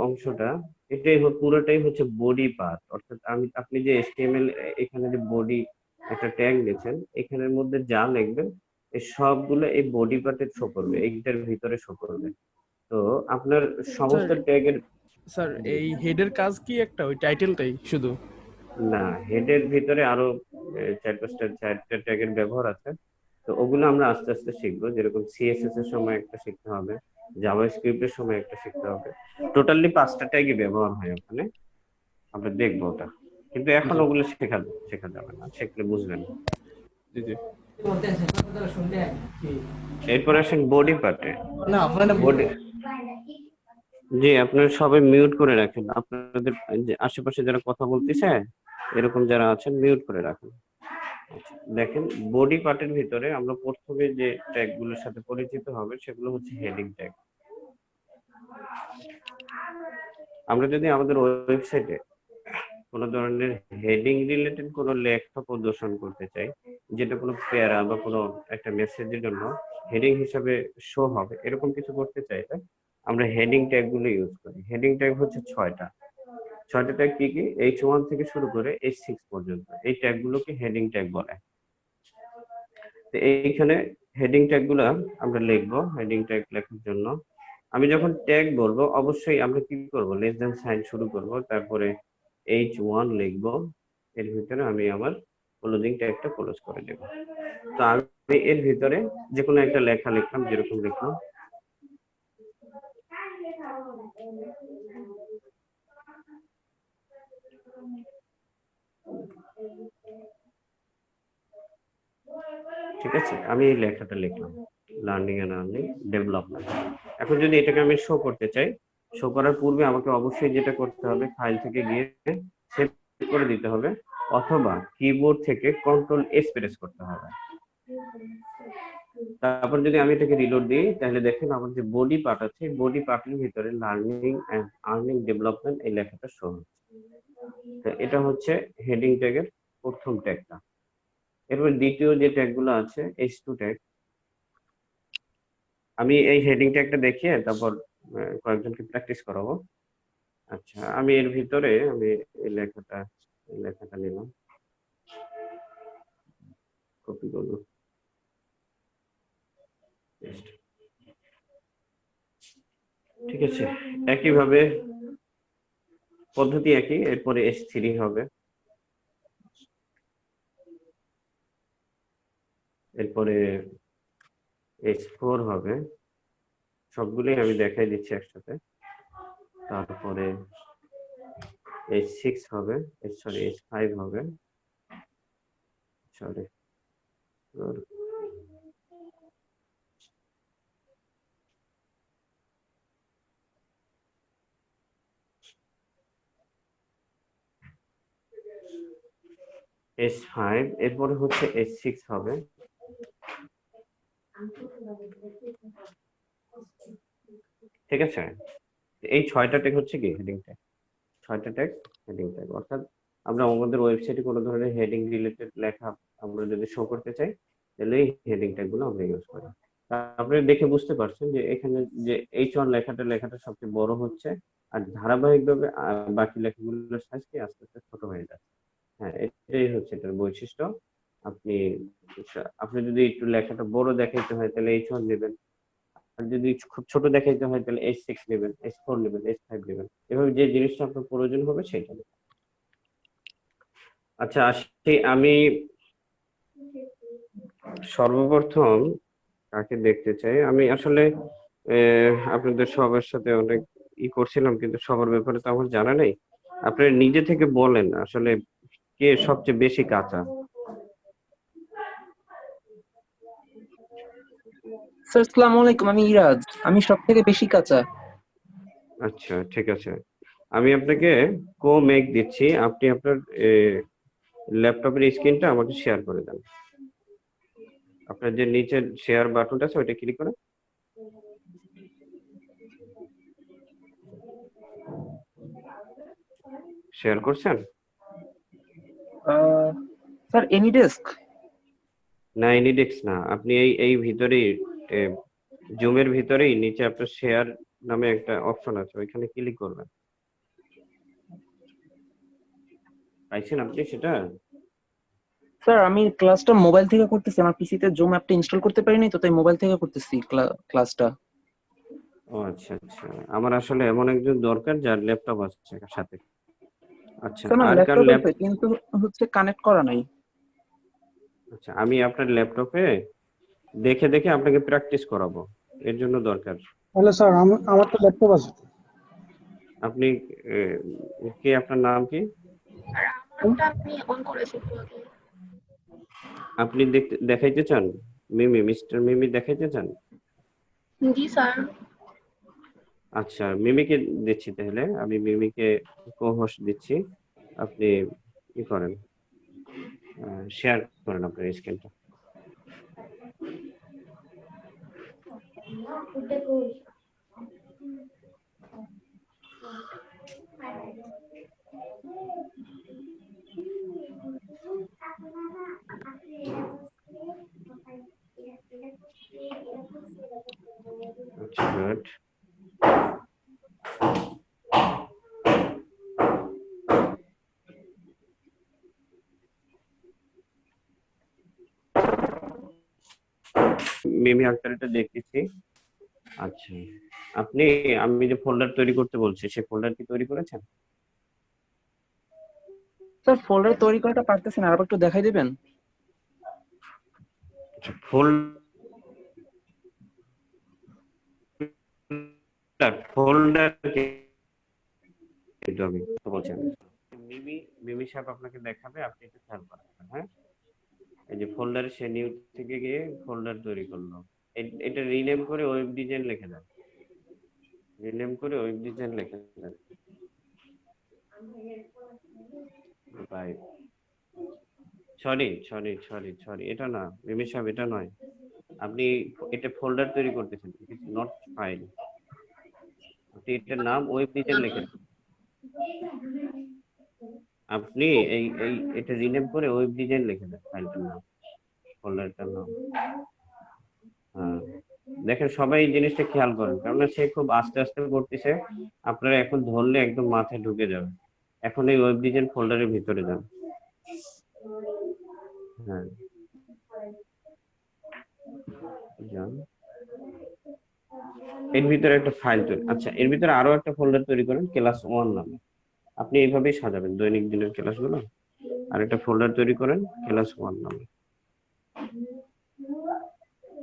অংশটা, এটাই পুরোটাই হচ্ছে বডি পার্ট। অর্থাৎ আপনি যে HTML এখানে যে বডি একটা ট্যাগ দিয়েছেন, এখানের মধ্যে যা লিখবেন এই সবগুলো এই বডি পার্টে শো করবে, এইটার ভিতরে শো করবে। তো আপনার সমস্ত ট্যাগের স্যার এই হেডের কাজ কি একটা ওই টাইটেলটাই শুধু? না, হেডের ভিতরে আরো 4-5টা ট্যাগের ব্যবহার আছে। তো ওগুলো আমরা আস্তে আস্তে শিখবো। যেরকম CSS এর সময় একটা শিখতে হবে, জাভাস্ক্রিপ্টের সময় একটা শিখতে হবে। টোটালি 5টা ট্যাগই ব্যবহার হয় ওখানে, আমরা দেখবো ওটা। কিন্তু এখন ওগুলো শেখা যাবে না, শিখলে বুঝবেন না। জি জি। এরপর আসেন বডি পার্টে। না আপনারা বডি, জি আপনারা সবাই মিউট করে রাখেন। আপনাদের যে আশেপাশে যারা কথা বলতেছে, এরকম যারা আছেন মিউট করে রাখেন। আচ্ছা, দেখেন বডি পার্টের ভিতরে আমরা প্রথমে যে ট্যাগ গুলোর সাথে পরিচিত হবে, সেগুলো হচ্ছে হেডিং ট্যাগ। আমরা যদি আমাদের ওয়েবসাইটে কোনো ধরনের হেডিং রিলেটেড কোনো লেখা প্রদর্শন করতে চাই, যেটা কোনো প্যারা বা কোনো একটা মেসেজের জন্য হেডিং হিসাবে শো হবে, এরকম কিছু করতে চাইলে আমরা হেডিং ট্যাগ গুলো ইউজ করি। হেডিং ট্যাগ হচ্ছে 6টা ট্যাগ। কি কি? H1 থেকে শুরু করে H6 পর্যন্ত এই ট্যাগ গুলোকে হেডিং ট্যাগ বলে। তো এইখানে হেডিং ট্যাগ গুলো আমরা লিখবো। হেডিং ট্যাগ লেখার জন্য আমি যখন ট্যাগ বলবো, অবশ্যই আমরা কি করব, লেস দ্যান সাইন শুরু করব, তারপরে H1 লিখবো, এর ভিতরে আমি আমার ক্লোজিং ট্যাগটা ক্লোজ করে দেব। তো আমি এর ভিতরে যে কোনো একটা লেখা লিখলাম, যেরকম লিখলাম ঠিক আছে, আমি এই লেখাটা লিখলাম, লার্নিং এন্ড আর্নিং ডেভেলপমেন্ট। এখন যদি এটাকে আমি শো করতে চাই, শো করার পূর্বে আমাকে অবশ্যই যেটা করতে হবে, ফাইল থেকে গিয়ে সেভ করে দিতে হবে, অথবা কিবোর্ড থেকে কন্ট্রোল এস প্রেস করতে হবে। তারপর যদি আমি এটাকে রিলোড দিই, তাহলে দেখেন আমার যে বডি পার্ট আছে, বডি পার্টের ভিতরে লার্নিং এন্ড আর্নিং ডেভেলপমেন্ট এই লেখাটা শো হচ্ছে। তো এটা হচ্ছে হেডিং ট্যাগের প্রথম ট্যাগটা। এরপর দ্বিতীয় যে ট্যাগগুলো আছে, H2 ট্যাগ, আমি এই হেডিং ট্যাগটা দেখিয়ে তারপর কয়েকজনকে প্র্যাকটিস করাবো। আচ্ছা, আমি এর ভিতরে আমি এই লেখাটা নিলাম, কপি করবো, paste। ঠিক আছে, একইভাবে পদ্ধতি একই, এরপরে H3 হবে, এরপরে H4 হবে, সবগুলোই আমি দেখাই দিচ্ছি একসাথে। তারপরে H6 হবে, H5 হবে, সরি H5, এরপরে হচ্ছে H6 হবে। ঠিক আছে, এই 6টা ট্যাগ হচ্ছে কি হেডিং ট্যাগ, 6টা ট্যাগ হেডিং ট্যাগ। অর্থাৎ আমরা আমাদের ওয়েবসাইটে কোনো ধরনের হেডিং রিলেটেড লেখা আমরা যদি শো করতে চাই, তাহলে এই হেডিং ট্যাগ গুলো আমরা ইউজ করি। আপনি দেখে বুঝতে পারছেন যে এখানে যে H1 লেখাটা সবচেয়ে বড় হচ্ছে, আর ধারাবাহিকভাবে বাকি লেখাগুলোর সাইজ কি আস্তে আস্তে ছোট হয়ে যাচ্ছে। হ্যাঁ, এটাই হচ্ছে এটার বৈশিষ্ট্য। আপনি আপনি যদি একটু লেখাটা বড় দেখাইতে হয় তাহলে H1 নেবেন, আর যদি খুব ছোট দেখাইতে হয় তাহলে H6 নেবেন, H4 নেবেন, H5 নেবেন, এভাবে যে জিনিসটা আপনার প্রয়োজন হবে সেটা নেবেন। আচ্ছা, আসি আমি সর্বপ্রথম কাকে দেখতে চাই। আমি আসলে আপনাদের সবার সাথে অনেক করছিলাম, কিন্তু সবার ব্যাপারে তো আমার জানা নেই। আপনারা নিজে থেকে বলেন আসলে কে সবচেয়ে বেশি কাঁচা। স্যার আসসালামু আলাইকুম, আমি ইরাজ। আমি সব থেকে বেশি কাঁচা। আচ্ছা, ঠিক আছে, আমি আপনাকে মেক দিচ্ছি, আপনি আপনার ল্যাপটপের স্ক্রিনটা আমাকে শেয়ার করে দেন। আপনার যে নিচের শেয়ার বাটনটা আছে ওইটা ক্লিক করেন। শেয়ার করছেন? Sir AnyDesk. না, এনিডেক্স না, আপনি এই ভিতরেই জুমের ভিতরেই নিচে আপনার শেয়ার নামে একটা অপশন আছে, ওইখানে ক্লিক করবেন। পাইছেন আপনি সেটা? স্যার আমি ক্লাসটা মোবাইল থেকে করতেছি, আমার পিসিতে জুম অ্যাপটা ইনস্টল করতে পারিনি, তো তাই মোবাইল থেকে করতেছি ক্লাসটা। ও আচ্ছা আচ্ছা, আমার আসলে এমন একজন দরকার যার ল্যাপটপ আছে সাথে। আচ্ছা, স্যার আমার আর কার ল্যাপটপ ল্যাপ? আছে কিন্তু হচ্ছে কানেক্ট করা নাই। আচ্ছা, আমি আপনার ল্যাপটপে দেখে দেখে আপনাকে প্র্যাকটিস করাবো, এর জন্য দরকার। তাহলে স্যার আমার তো ল্যাপটপ আছে। আপনি কে, আপনার নাম কি? আর আমারটা আমি অন করেছি একটু আগে। আপনি দেখাইতে চান মিস্টার মিমি দেখাইতে চান? জি স্যার। আচ্ছা, মিমিকে দিচ্ছি, তাহলে আমি মিমিকে কো-হোস্ট দিচ্ছি। আপনি কি করেন, শেয়ার করেন আপনার স্ক্রিনটা। আচ্ছা, গুড। মিমি আক্তারটা দেখতেছি। আচ্ছা, আমি যে ফোল্ডার তৈরি করতে বলছি সেই ফোল্ডার কি তৈরি করেছেন? স্যার ফোল্ডার তৈরি করাটা পারতেছি না, আরেকবার একটু দেখাই দিবেন? আচ্ছা, ফোল্ডার আমি তো বলছি আমি। মিমি সাহেব আপনাকে দেখাবে, আপনি একটু খেয়াল করেন। হ্যাঁ, এই যে ফোল্ডারে সে নিউ থেকে গিয়ে ফোল্ডার তৈরি করলো, এটা রিনেম করে ওয়েব ডিজাইন লিখে দেন, রিনেম করে ওয়েব ডিজাইন লিখে দেন। ভাই সরি সরি সরি সরি, এটা না মিমি সাহেব, এটা নয়। আপনি এটা ফোল্ডার তৈরি করতেছেন, ইট ইজ নট ফাইল। আপনি এটার নাম ওয়েব ডিজাইন লিখে দেন। আপনি এই এই এটা রিনেম করে ওয়েব ডিজাইন লিখে দেন ফাইলটার নাম, ফোল্ডারটার নাম। হ্যাঁ, দেখেন সবাই এই জিনিসটা খেয়াল করেন, কেননা সে খুব আস্তে আস্তে করতেছে, আপনারা এখন ধরলে একদম মাথায় ঢুকে যাবে। এখন এই ওয়েব ডিজাইন ফোল্ডারের ভিতরে যান। হ্যাঁ যান, এর ভিতরে একটা ফাইল তৈরি, আচ্ছা এর ভিতরে আরো একটা ফোল্ডার তৈরি করেন ক্লাস 1 নামে। আপনি এইভাবেই সাজাবেন দৈনিক দিনের ক্লাসগুলো। আর একটা ফোল্ডার তৈরি করেন ক্লাস 1 নামে,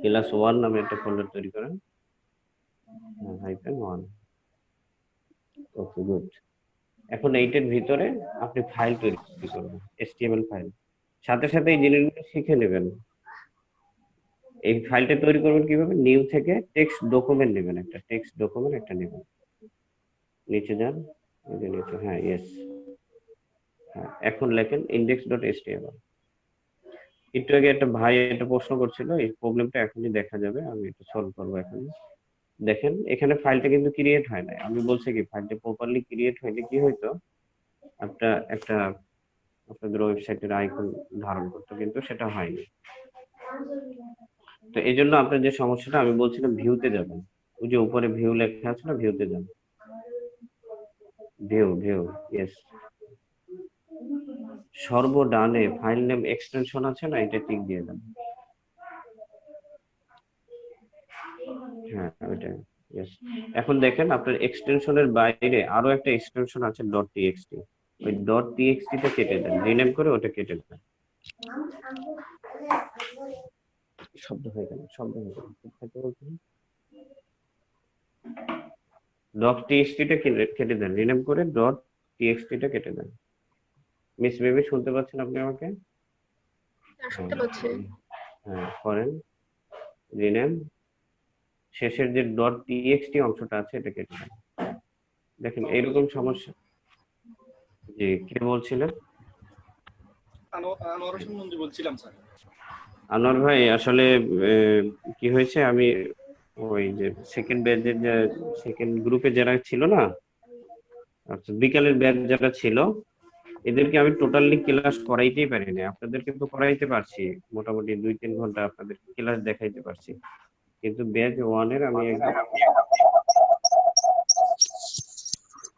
ক্লাস 1 নামে একটা ফোল্ডার তৈরি করেন, -1। Okay good. এখন এইটার ভিতরে আপনি ফাইল তৈরি করবেন, HTML ফাইল। সাথে সাথে এই জিনিসগুলো শিখে নেবেন। এই ফাইলটা তৈরি করবেন কিভাবে, নিউ থেকে টেক্সট ডকুমেন্ট নেবেন, একটা টেক্সট ডকুমেন্ট একটা নেবেন। নিচে যান, এই যে নিচে, হ্যাঁ ইয়েস। হ্যাঁ, এখন লেখেন index.html। একটু আগে একটা ভাই একটা প্রশ্ন করছিল, এই প্রবলেমটা এখনই দেখা যাবে, আমি এটা সলভ করবো এখন। দেখেন এখানে ফাইলটা কিন্তু ক্রিয়েট হয় না, আমি বলছি কি ফাইলটা প্রপারলি ক্রিয়েট হইলে কি হইতো, একটা আপনাদের ওয়েবসাইটের আইকন ধারণ করতো, কিন্তু সেটা হয়নি। তো এই জন্য আপনার যে সমস্যাটা, আমি বলছিলাম ভিউতে যাবেন, ওই যে উপরে ভিউ লেখা আছে না, ভিউতে যান, ভিউ ভিউ, ইয়েস। সর্বডানে ফাইল নেম এক্সটেনশন আছে না, এটা টিক দিয়ে দেন। হ্যাঁ ওইটা, ইয়েস। এখন দেখেন আপনার এক্সটেনশনের বাইরে আরো একটা এক্সটেনশন আছে .txt, ওই .txt টা কেটে দেন, রিনেম করে ওটা কেটে দেন। শব্দ হয়ে গেল, শব্দ হয়ে গেল, .txt টা কেটে দেন, রিনেম করে .txt টা কেটে দেন। মিস বেবি শুনতে পাচ্ছেন আপনি আমাকে? শুনতে পাচ্ছি। হ্যাঁ করেন, রিনেম, শেষের যে .txt অংশটা আছে এটা কেটে দেন। দেখেন এইরকম সমস্যা। জি, কে বলছিলেন? আনোয়ার হোসেন মঞ্জু বলছিলাম স্যার। আনোয়ার ভাই, আসলে কি হয়েছে, আমি ওই যে সেকেন্ড ব্যাচের যে সেকেন্ড গ্রুপে যারা ছিল না, আচ্ছা বিকালের ব্যাচ যারা ছিল, এদেরকে আমি টোটালি ক্লাস করাইতেই পারিনি। আপনাদেরকে তো করাইতে পারছি, মোটামুটি 2-3 ঘন্টা আপনাদের ক্লাস দেখাইতে পারছি, কিন্তু ব্যাচ 1 এর আমি একদম,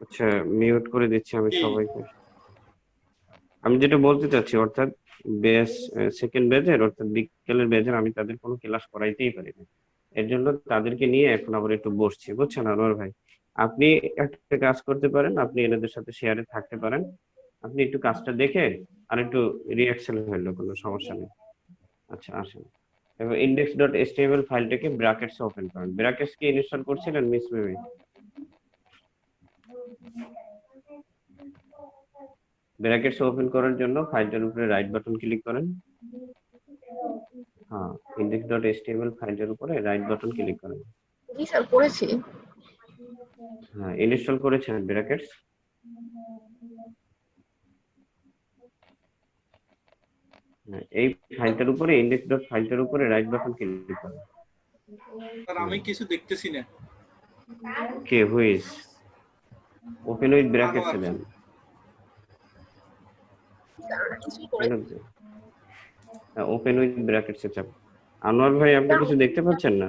আচ্ছা মিউট করে দিচ্ছি আমি সবাইকে। আমি যেটা বলতে চাচ্ছি, অর্থাৎ ব্যাচ সেকেন্ড ব্যাচের, অর্থাৎ বিকেলের ব্যাচের আমি তাদের কোনো ক্লাস করাইতেই পারিনি। এর জন্য তাদেরকে নিয়ে এখন আবার একটু বসছি, বুঝছেন আনোয়ার ভাই? আপনি একটা কাজ করতে পারেন, আপনি এনাদের সাথে শেয়ারে থাকতে পারেন, আপনি একটু কাজটা দেখে আর একটু রিঅ্যাকশন হইলো, কোনো সমস্যা নেই। আচ্ছা আসেন, এবার index.html ফাইলটাকে ব্র্যাকেটসে ওপেন করেন। ব্র্যাকেটস কি ইনস্টল করছিলেন মিস মেমি? ব্র্যাকেটস ওপেন করার জন্য ফাইলটার উপরে রাইট বাটন ক্লিক করেন। হ্যাঁ, index.html ফাইলটার উপরে রাইট বাটন ক্লিক করেন। জি স্যার, করেছি। হ্যাঁ, ইনস্টল করেছেন ব্র্যাকেটস? এই ফাইলটার উপরে index.ফাইলটার উপরে রাইট বাটন ক্লিক করেন। স্যার আমি কিছু দেখতেছি না। কে হুইজ ওপেন উইথ ব্র্যাকেটস দেন। ওপেন উইথ ব্র্যাকেটস চাপ। আনোয়ার ভাই আপনি কিছু দেখতে পাচ্ছেন না?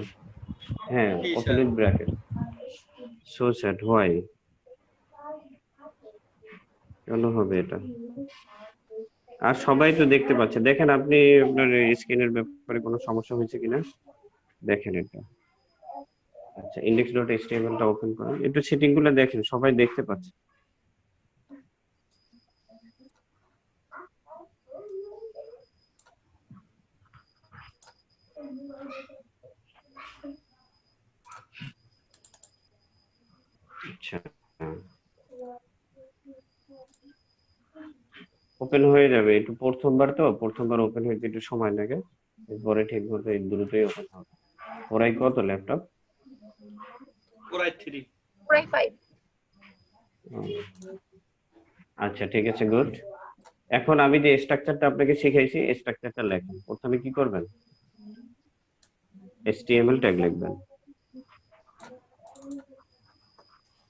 হ্যাঁ, open with bracket. So sad, why? কেন হবে এটা? আর সবাই তো দেখতে পাচ্ছে, দেখেন আপনি আপনার স্ক্রিনের ব্যাপারে কোনো সমস্যা হয়েছে কিনা দেখেন এটা। আচ্ছা, index.html টা ওপেন করেন, একটু সেটিং গুলো দেখেন, সবাই দেখতে পাচ্ছে। আচ্ছা, ওপেন হয়ে যাবে, একটু প্রথমবার ওপেন হইতে একটু সময় লাগে, এরপরে ঠিক মতো দ্রুতই ওপেন হবে। ওরাই কত ল্যাপটপ? কোরাই 3। পুরাই 5। আচ্ছা ঠিক আছে, গুড। এখন আমি যে স্ট্রাকচারটা আপনাকে শিখাইছি, স্ট্রাকচারটা লেখেন। প্রথমে কি করবেন? HTML ট্যাগ লিখবেন।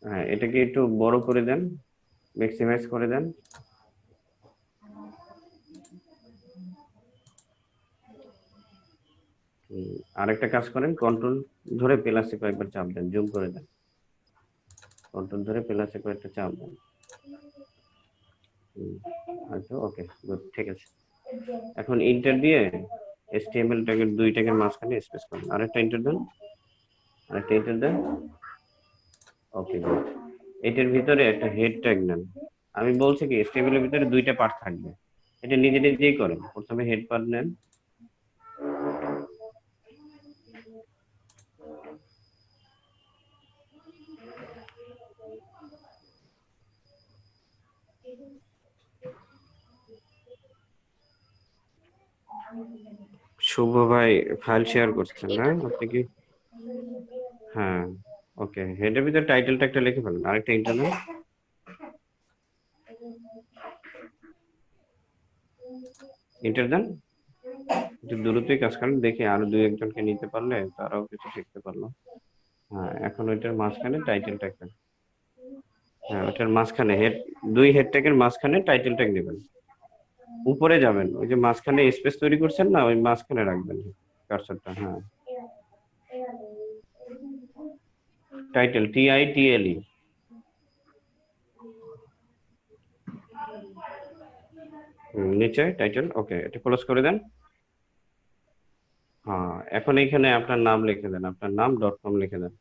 হ্যাঁ, এটাকে একটু বড় করে দেন, ম্যাক্সিমাইজ করে দেন। আরেকটা কাজ করেন, কন্ট্রোল ধরে প্লাসে কয়েকবার চাপ দেন, জুম করে দেন। কন্ট্রোল ধরে প্লাসে কয়েকটা চাপ দেন। আচ্ছা, ওকে, গুড, ঠিক আছে। এখন ইন্টার দিয়ে HTML ট্যাগের 2 ট্যাগের মাঝখানে স্পেস করুন। আরেকটা ইন্টার দেন, আরেকটা ইন্টার দেন। ওকে, গুড। এটার ভিতরে একটা হেড ট্যাগ নেন। আমি বলছি কি, HTML এর ভিতরে 2টা পার্ট থাকবে, এটা নিজে নিজেই করেন। প্রথমে হেড পার্ট নেন, শুভ ভাই ফাইল শেয়ার করছেন না আপনি কি? হ্যাঁ, ওকে। হেডের ভিতরে টাইটেলটা একটা লিখে ফেলুন। আরেকটা ইন্টার দেন, ইন্টার দেন। একটু দ্রুতই কাজ করেন, দেখি আরো 2-1জনকে নিতে পারলে তারাও কিছু শিখতে পারলো। হ্যাঁ, এখন ওইটার মাঝখানে টাইটেলটা একটা, হ্যাঁ ওইটার মাঝখানে দুই হেড ট্যাগের মাঝখানে টাইটেল ট্যাগ নেবেন। উপরে যাবেন, ওই যে মাঝখানে স্পেস তৈরি করছেন না, ওই মাঝখানে রাখবেন কার্সরটা। হ্যাঁ, টাইটেল TITLE। নিচে টাইটেল, ওকে, এটা ক্লোজ করে দেন। হ্যাঁ, এখন এখানে আপনার নাম লিখে দেন, আপনার নাম .com লিখে দেন।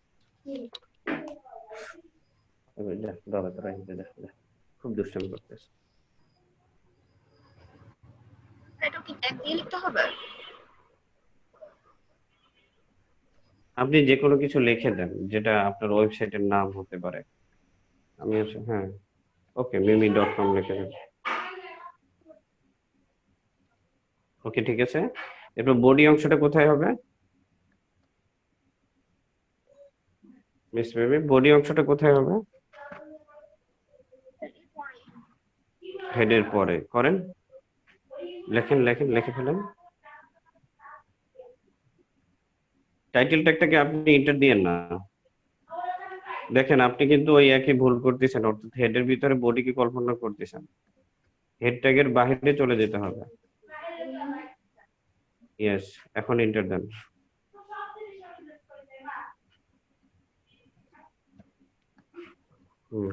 খুব দুষ্টামি করতেছে। এটা কি ট্যাগ দিয়ে লিখতে হবে? আপনি যে কোনো কিছু লিখে দেন যেটা আপনার ওয়েবসাইটের নাম হতে পারে। আমি হ্যাঁ, ওকে, mimi.com লিখে দেন। ওকে, ঠিক আছে। এরপর বডি অংশটা কোথায় হবে? মিস মিমি, বডি অংশটা কোথায় হবে? হেডের পরে করেন, লেখেন লেখেন, লিখে ফেলেন। টাইটেল ট্যাগটাকে আপনি ইন্টার দিয়েন না। দেখেন, আপনি কিন্তু ওই একই ভুল করতেছেন, অর্থাৎ হেডের ভিতরে বডিকে কল্পনা করতেছেন। হেড ট্যাগের বাইরে চলে যেতে হবে। ইয়েস, এখন ইন্টার দেন।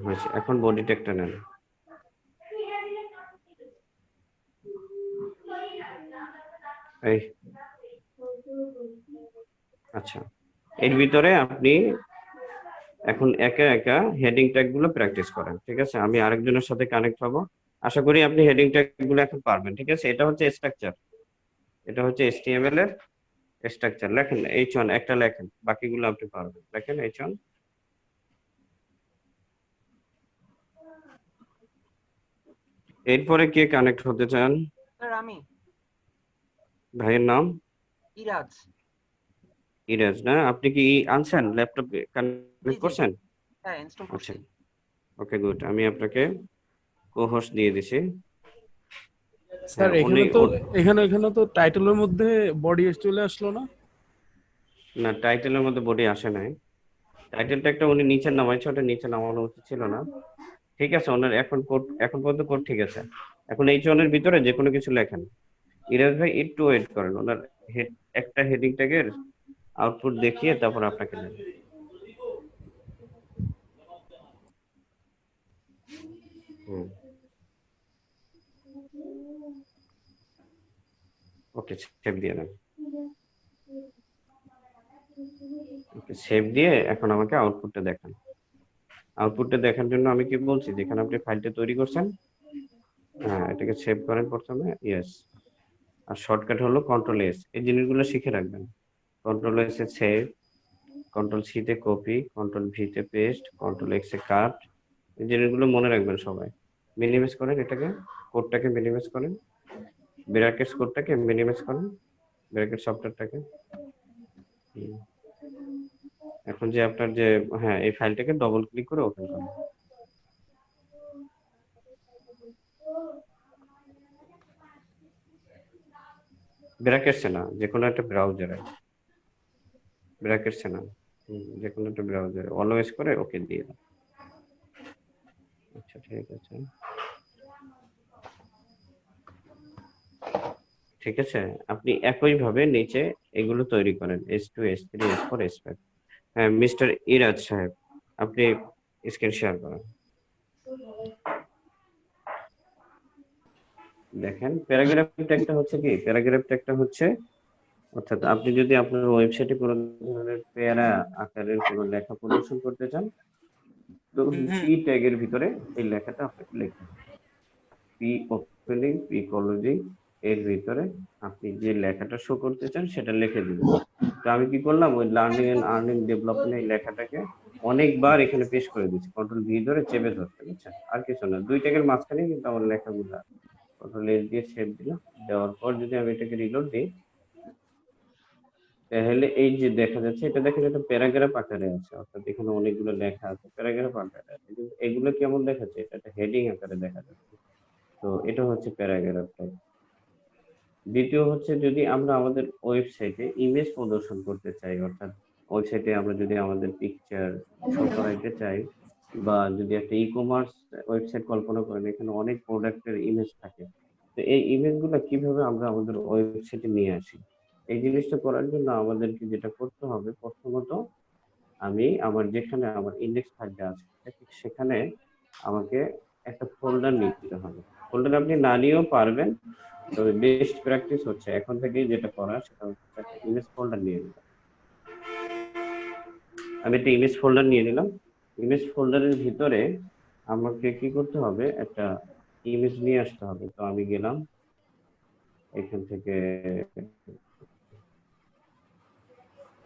হয়েছে। এখন বডি ট্যাগটা নেন। এই, আচ্ছা, এর ভিতরে আপনি এখন একা একা হেডিং ট্যাগ গুলো প্র্যাকটিস করেন, ঠিক আছে? আমি আরেকজনের সাথে কানেক্ট হব, আশা করি আপনি হেডিং ট্যাগ গুলো এখন পারবেন, ঠিক আছে? এটা হচ্ছে স্ট্রাকচার, এটা হচ্ছে HTML এর স্ট্রাকচার। লেখেন H1 একটা লেখেন, বাকিগুলো আপনি পারবেন। লেখেন H1। এরপরে কে কানেক্ট হতে চান? স্যার আমি। ভাইয়ের নাম? ইরাজ। ইরাজ না? আপনি কি আনছেন ল্যাপটপে কানেক্ট করছেন? হ্যাঁ, ইনস্টল আচ্ছা, করছি। ওকে, গুড। আমি আপনাকে কো-হোস্ট দিয়ে দিছি। স্যার হ্যাঁ, এখানে তো টাইটেলের মধ্যে বডি চলে আসলো না? না, টাইটেলের মধ্যে বডি আসে নাই। টাইটেলটা একটা উনি নিচে নামাইছে, ওটা নিচে নামানো উচিত ছিল না। ঠিক আছে, ওনার এখন পর্যন্ত কোড ঠিক আছে। এখন H1 এর ভিতরে যে কোনো কিছু লেখেন। ইরাজ ভাই একটু ওয়েট করেন, ওনার একটা হেডিং ট্যাগের আউটপুট দেখিয়ে তারপর আপনাকে দেন। ওকে, সেভ দিয়ে দেন। ওকে, সেভ দিয়ে এখন আমাকে আউটপুটটা দেখান। আউটপুটটা দেখার জন্য আমি কি বলছি, যেখানে আপনি ফাইলটা তৈরি করছেন, হ্যাঁ, এটাকে সেভ করেন প্রথমে। ইয়েস, আর শর্টকাট হলো Ctrl+S। এই জিনিসগুলো শিখে রাখবেন। Ctrl+S এ সেভ, Ctrl+C তে কপি, Ctrl+V তে পেস্ট, Ctrl+X এ কাট। এই জিনিসগুলো মনে রাখবেন সবাই। মিনিমাইজ করেন এটাকে। কোডটাকে মিনিমাইজ করেন, ব্র্যাকেটস কোডটাকে মিনিমাইজ করেন, ব্র্যাকেট সফটওয়্যারটাকে। এখন যে আপনার যে হ্যাঁ এই ফাইলটাকে ডবল ক্লিক করে ওপেন করুন। ব্র্যাকেটসে না, যে কোনো একটা ব্রাউজারে, ব্র্যাকেটসে না, যে কোনো একটা ব্রাউজারে অলওয়েজ করে ওকে দিয়ে দাও। আচ্ছা ঠিক আছে, ঠিক আছে। আপনি একই ভাবে নিচে এগুলো তৈরি করেন, S2 S3 S4 S5। হ্যাঁ মিস্টার ইরাজ সাহেব, আপনি স্ক্রিন শেয়ার করেন। দেখেন প্যারাগ্রাফ ট্যাগটা হচ্ছে কি, প্যারাগ্রাফ ট্যাগটা হচ্ছে অর্থাৎ আপনি যদি আপনার ওয়েবসাইটে কোনো ধরনের প্যারা আকারের কোনো লেখা প্রদর্শন করতে চান, তো পি ট্যাগের ভিতরে এই লেখাটা আপনাকে লিখতে হবে। পি ওপেনিং, পি ক্লোজিং এর ভিতরে আপনি যে লেখাটা শো করতে চান সেটা লিখে দিবেন। তো আমি কি করলাম, ওই লার্নিং এন্ড আর্নিং ডেভেলপমেন্ট এই লেখাটাকে অনেকবার এখানে পেস্ট করে দিচ্ছি, কন্ট্রোল ভি ধরে চেপে ধরতে, বুঝছেন? আর কিছু না, 2 ট্যাগের মাঝখানে কিন্তু আমার লেখাগুলো, কন্ট্রোল এস দিয়ে সেভ দিলাম। দেওয়ার পর যদি আমি এটাকে রিলোড দিই, তাহলে এই যে দেখা যাচ্ছে, এটা দেখেন এটা প্যারাগ্রাফ আকারে আছে, অর্থাৎ এখানে অনেকগুলো লেখা আছে প্যারাগ্রাফ আকারে আছে, কিন্তু এগুলো কেমন দেখাচ্ছে, এটা একটা হেডিং আকারে দেখা যাচ্ছে। তো এটা হচ্ছে প্যারাগ্রাফ ট্যাগ। দ্বিতীয় হচ্ছে যদি আমরা আমাদের ওয়েবসাইটে ইমেজ প্রদর্শন করতে চাই, অর্থাৎ ওয়েবসাইটে আমরা যদি আমাদের পিকচার শো করাইতে চাই, বা যদি একটা ই-কমার্স ওয়েবসাইট কল্পনা করেন, এখানে অনেক প্রোডাক্টের ইমেজ থাকে, তো এই ইমেজগুলো কিভাবে আমরা আমাদের ওয়েবসাইটে নিয়ে আসি, এই জিনিসটা করার জন্য আমাদেরকে যেটা করতে হবে, প্রথমত আমি আমার যেখানে আমার ইন্ডেক্স থাকবে আছে সেখানে আমাকে একটা ফোল্ডার নিতে হবে। ফোল্ডার আপনি না নিয়েও পারবেন, তবে বেস্ট প্র্যাকটিস হচ্ছে এখন থেকেই যেটা করা, সেটা হচ্ছে একটা ইমেজ ফোল্ডার নিয়ে নিলাম। আমি একটা ইমেজ ফোল্ডার নিয়ে নিলাম। ইমেজ ফোল্ডারের ভিতরে আমাকে কি করতে হবে, একটা ইমেজ নিয়ে আসতে হবে। তো আমি গেলাম এখান থেকে,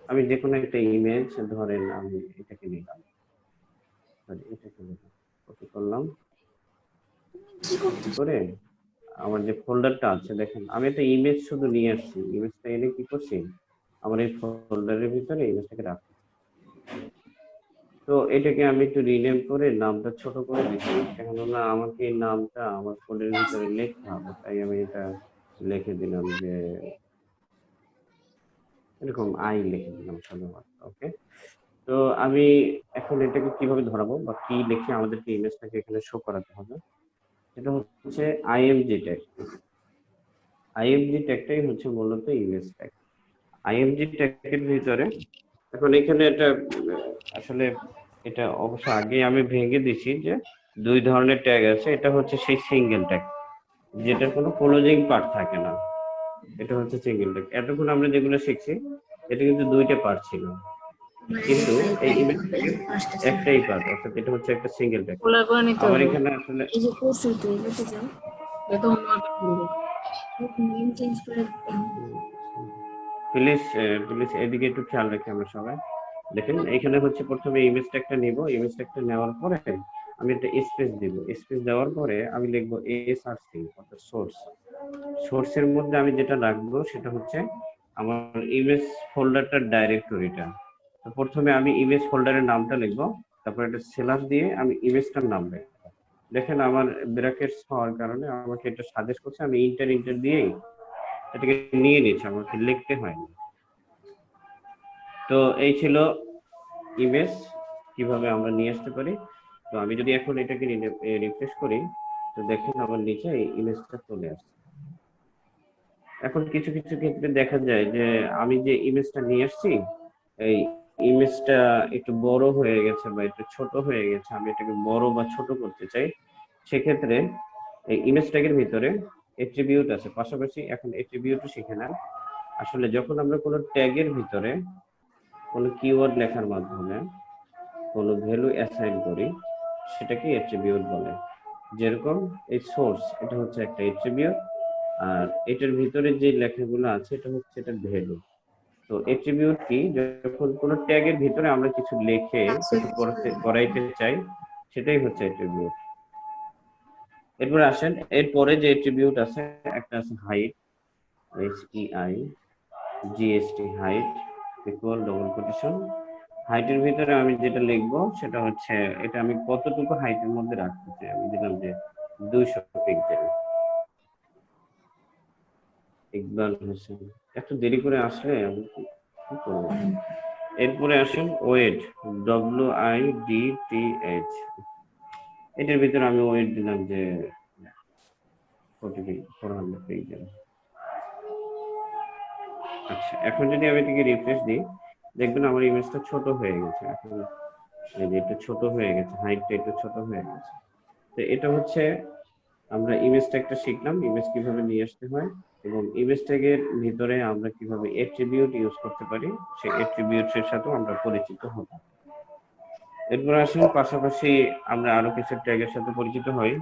আমি যে কোনো একটা ইমেজ ধরেন আমি এটাকে নিলাম, এটাকে নিলাম, কপি করলাম, কপি করে আমার যে ফোল্ডারটা আছে, দেখেন আমি একটা ইমেজ শুধু নিয়ে আসছি, ইমেজটা এনে কি করছি, আমার এই ফোল্ডারের ভিতরে ইমেজটাকে রাখছি। তো এটাকে আমি একটু রিনেম করে নামটা ছোট করে দিচ্ছি, কেননা আমাকে এই নামটা আমার ফোল্ডারের ভিতরে লিখতে হবে, তাই আমি এটা লিখে দিলাম যে এরকম আই লিখে দিলাম শুধুমাত্র। ওকে, তো আমি এখন এটাকে কিভাবে ধরাবো বা কি লিখে আমাদেরকে ইমেজটাকে এখানে শো করাতে হবে, এটা হচ্ছে আইএমজি ট্যাগ। আইএমজি ট্যাগটাই হচ্ছে মূলত ইমেজ ট্যাগ। আইএমজি ট্যাগের ভিতরে এখন এখানে এটা আসলে এটা অবশ্য আগে আমি ভেঙে দিছি যে 2 ধরনের ট্যাগ আছে। এটা হচ্ছে সেই সিঙ্গেল ট্যাগ যেটার কোনো ক্লোজিং পার্ট থাকে না, এটা হচ্ছে সিঙ্গেল ট্যাগ। এতক্ষণ আমরা যেগুলো শিখছি এটা কিন্তু 2টা পার্ট ছিল, কিন্তু এই ইমেজ ট্যাগের একটাই পার্ট, অর্থাৎ এটা হচ্ছে একটা সিঙ্গেল ট্যাগ। আমার এখানে আসলে প্লিজ প্লিজ এদিকে একটু খেয়াল রাখি আমরা সবাই। দেখেন এখানে হচ্ছে প্রথমে ইমেজ ট্যাগটা নিব, ইমেজ ট্যাগটা নেওয়ার পরে আমি একটা স্পেস দিব, স্পেস দেওয়ার পরে আমি লিখবো এসআরসি অর্থাৎ সোর্স। সোর্সের মধ্যে আমি যেটা রাখবো সেটা হচ্ছে আমার ইমেজ ফোল্ডারটার ডাইরেক্টরিটা। তো প্রথমে আমি ইমেজ ফোল্ডারের নামটা লিখবো, তারপর একটা স্ল্যাশ দিয়ে আমি ইমেজটার নাম লিখবো। দেখেন আমার ব্র্যাকেটস হওয়ার কারণে আমাকে এটা সাজেস্ট করছে, আমি ইন্টার দিয়েই এটাকে নিয়ে নিচ্ছি, আমাকে লিখতে হয়নি। তো এই ছিল ইমেজ কিভাবে আমরা নিয়ে আসতে পারি। তো আমি যদি এখন এটাকে রিফ্রেশ করি, তো দেখেন আমার নিচে এই ইমেজটা চলে আসছে। এখন কিছু কিছু ক্ষেত্রে দেখা যায় যে আমি যে ইমেজটা নিয়ে আসছি এই ইমেজটা একটু বড় হয়ে গেছে বা একটু ছোট হয়ে গেছে, আমি এটাকে বড় বা ছোট করতে চাই। সেক্ষেত্রে এই ইমেজ ট্যাগের ভিতরে অ্যাট্রিবিউট আছে, পাশাপাশি এখন অ্যাট্রিবিউটও শিখে না। আসলে যখন আমরা কোনো ট্যাগের ভিতরে কোনো কিওয়ার্ড লেখার মাধ্যমে কোনো ভ্যালু অ্যাসাইন করি সেটাকে অ্যাট্রিবিউট বলে। যেরকম এই সোর্স, এটা হচ্ছে একটা অ্যাট্রিবিউট, আর এটার ভিতরে যে লেখাগুলো আছে এটা হচ্ছে এটা ভ্যালু। তো অ্যাট্রিবিউট কি, যখন কোনো ট্যাগের ভিতরে আমরা কিছু লিখে কিছু করাইতে চাই সেটাই হচ্ছে অ্যাট্রিবিউট। এরপরে আসেন, এরপরে যে এট্রিবিউট আছে একটা আছে height, HEI GST height equal double quotation. হাইটের ভিতরে আমি যেটা লিখবো সেটা হচ্ছে এটা আমি কতটুকু হাইটের মধ্যে রাখতে চাই, আমি দিলাম যে 200 পিক্সেল। ইকবাল হোসেন একটু দেরি করে আসলে আমি কি করবো। এরপরে আসেন ওয়েট, WIDTH, এটার ভিতরে আমি ওয়েট দিলাম যে 400 পিক্সেল। আচ্ছা, এখন যদি আমি এটাকে রিফ্রেশ দিই দেখবেন আমার ইমেজটা ছোট হয়ে গেছে। এখন এই যে এটা ছোট হয়ে গেছে, হাইটটা একটু ছোট হয়ে গেছে। তো এটা হচ্ছে আমরা ইমেজ ট্যাগটা শিখলাম, ইমেজ কিভাবে নিয়ে আসতে হয় এবং ইমেজ ট্যাগের ভিতরে আমরা কিভাবে অ্যাট্রিবিউট ইউজ করতে পারি সেই অ্যাট্রিবিউটসের সাথেও আমরা পরিচিত হব। এরপর আসুন পাশাপাশি আমরা আরো কিছু ট্যাগের সাথে পরিচিত হই,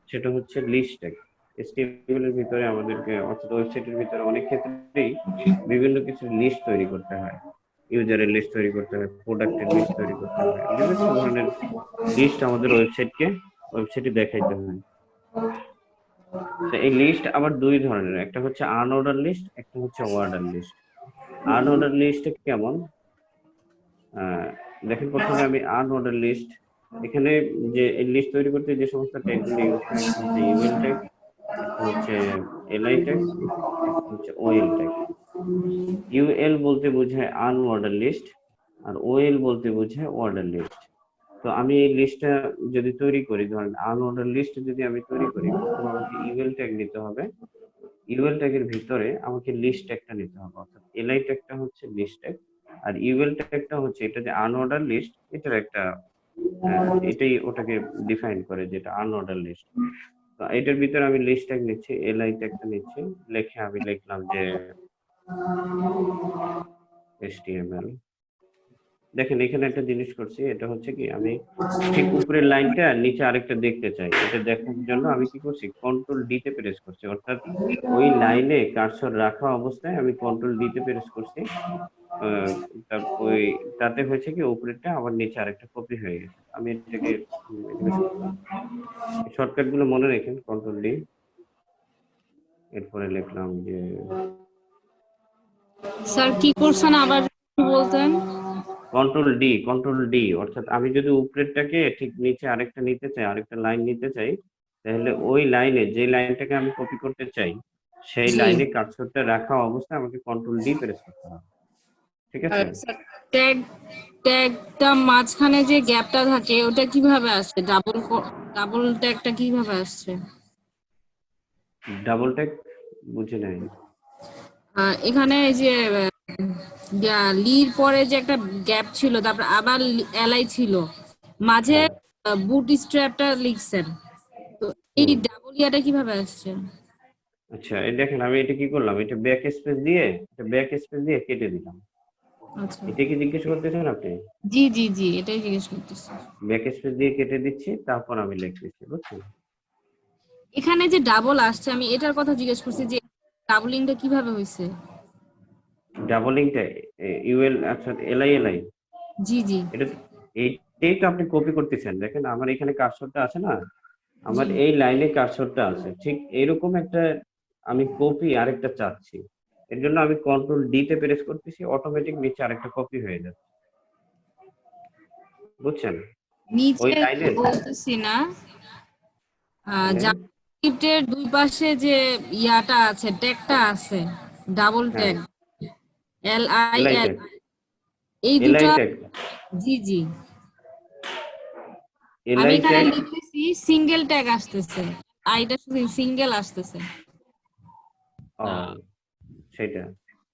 সেটা হচ্ছে লিস্ট ট্যাগ। HTML এর ভিতরে আমাদেরকে অর্থাৎ ওয়েবসাইটের ভিতরে অনেক ক্ষেত্রেই বিভিন্ন কিছু লিস্ট তৈরি করতে হয়, ইউজারের লিস্ট তৈরি করতে হয়, প্রোডাক্টের লিস্ট তৈরি করতে হয়, বিভিন্ন ধরনের লিস্ট আমাদের ওয়েবসাইটে দেখাইতে হয়। তো এই লিস্ট আবার দুই ধরনের, একটা হচ্ছে আনঅর্ডার লিস্ট, একটা হচ্ছে অর্ডার লিস্ট। আনঅর্ডার লিস্ট কেমন দেখেন, প্রথমে আমি আনঅর্ডার লিস্ট, এখানে যে লিস্ট তৈরি করতে যে সমস্ত ট্যাগগুলো ইউজ হয় একটা হচ্ছে ইউএল ট্যাগ, একটা হচ্ছে এলআই ট্যাগ, একটা হচ্ছে ওএল ট্যাগ। ইউএল বলতে বোঝায় আনঅর্ডার লিস্ট আর ওএল বলতে বোঝায় অর্ডার লিস্ট। তো আমি এই লিস্টটা যদি তৈরি করি, ধরেন আনঅর্ডার লিস্ট যদি আমি তৈরি করি, প্রথমে আমাকে ইউএল ট্যাগ নিতে হবে, ইউএল ট্যাগের ভিতরে আমাকে লিস্ট ট্যাগটা নিতে হবে, অর্থাৎ এলআই ট্যাগটা হচ্ছে লিস্ট ট্যাগ আর ইউএল ট্যাগটা হচ্ছে এটা যে আনঅর্ডার লিস্ট এটার একটা এটাই ওটাকে ডিফাইন করে যেটা আনঅর্ডার লিস্ট। তো এটার ভিতরে আমি লিস্ট ট্যাগ নিচ্ছি, এলআই ট্যাগটা নিচ্ছি, লিখে আমি লিখলাম যে HTML। দেখেন এখানে একটা জিনিস করছি, এটা হচ্ছে কি আমি ঠিক উপরের লাইনটা নিচে আরেকটা দেখতে চাই, এটা দেখার জন্য আমি কি করছি কন্ট্রোল ডি তে প্রেস করছি, অর্থাৎ ওই লাইনে কার্সর রাখা অবস্থায় আমি কন্ট্রোল ডি তে প্রেস করছি। ওই তাতে হয়েছে কি উপরেরটা আবার নিচে আরেকটা কপি হয়ে গেছে। আমি এটাকে শর্টকাট গুলো মনে রাখেন, কন্ট্রোল ডি, এরপরে লিখলাম যে স্যার কি করছেন আবার একটু বলতেন? কন্ট্রোল ডি, অর্থাৎ আমি যদি উপরেরটাকে ঠিক নিচে আরেকটা নিতে চাই, আরেকটা লাইন নিতে চাই, তাহলে ওই লাইনে যে লাইনটাকে আমি কপি করতে চাই সেই লাইনে কার্সরটা রাখা অবস্থায় আমাকে কন্ট্রোল ডি প্রেস করতে হবে, ঠিক আছে? ট্যাগটা মাঝখানে যে গ্যাপটা থাকে ওটা কিভাবে আসছে? ডাবল ট্যাগটা কিভাবে আসছে? ডাবল ট্যাগ বুঝে নাই। এখানে এই যে লির পরে যে একটা গ্যাপ ছিল, তারপর আবার এলআই ছিল, মাঝে বুট স্ট্র্যাপটা লিখছেন, তো এই ডাবল ইয়াটা কিভাবে আসছে? আচ্ছা, এই দেখেন আমি এটা কি করলাম, এটা ব্যাক স্পেস দিয়ে কেটে দিলাম। আচ্ছা, এটা কি জিজ্ঞেস করতেছেন আপনি? জি জি জি, এটাই জিজ্ঞেস করতেছি। ব্যাক স্পেস দিয়ে কেটে দিচ্ছি, তারপর আমি লিখতেছি, বুঝছেন? এখানে যে ডাবল আসছে আমি এটার কথা জিজ্ঞেস করছি, যে ডাবলিংটা কিভাবে হয়েছে? ডাবলিংটা ইউএল, আচ্ছা এলআই, জি জি এটা এইটাই তো আপনি কপি করতেছেন। দেখেন আমার এখানে কার্সরটা আছে না, আমার এই লাইনে কার্সরটা আছে, ঠিক এরকম একটা আমি কপি আরেকটা চাচ্ছি, এর জন্য আমি কন্ট্রোল ডি তে প্রেস করতেছি, অটোমেটিক নিচে আরেকটা কপি হয়ে যাচ্ছে, বুঝছেন? ওই নিচে লাইনে বলতেছি না, জাভাস্ক্রিপ্টের দুই পাশে যে ইয়াটা আছে, ট্যাগটা আছে, ডাবল ট্যাগ LIL, এই দুটো, জি জি, আমি এখানে লিখতেছি সিঙ্গেল ট্যাগ আসতেছে, আইটা শুধু সিঙ্গেল আসতেছে। সেটা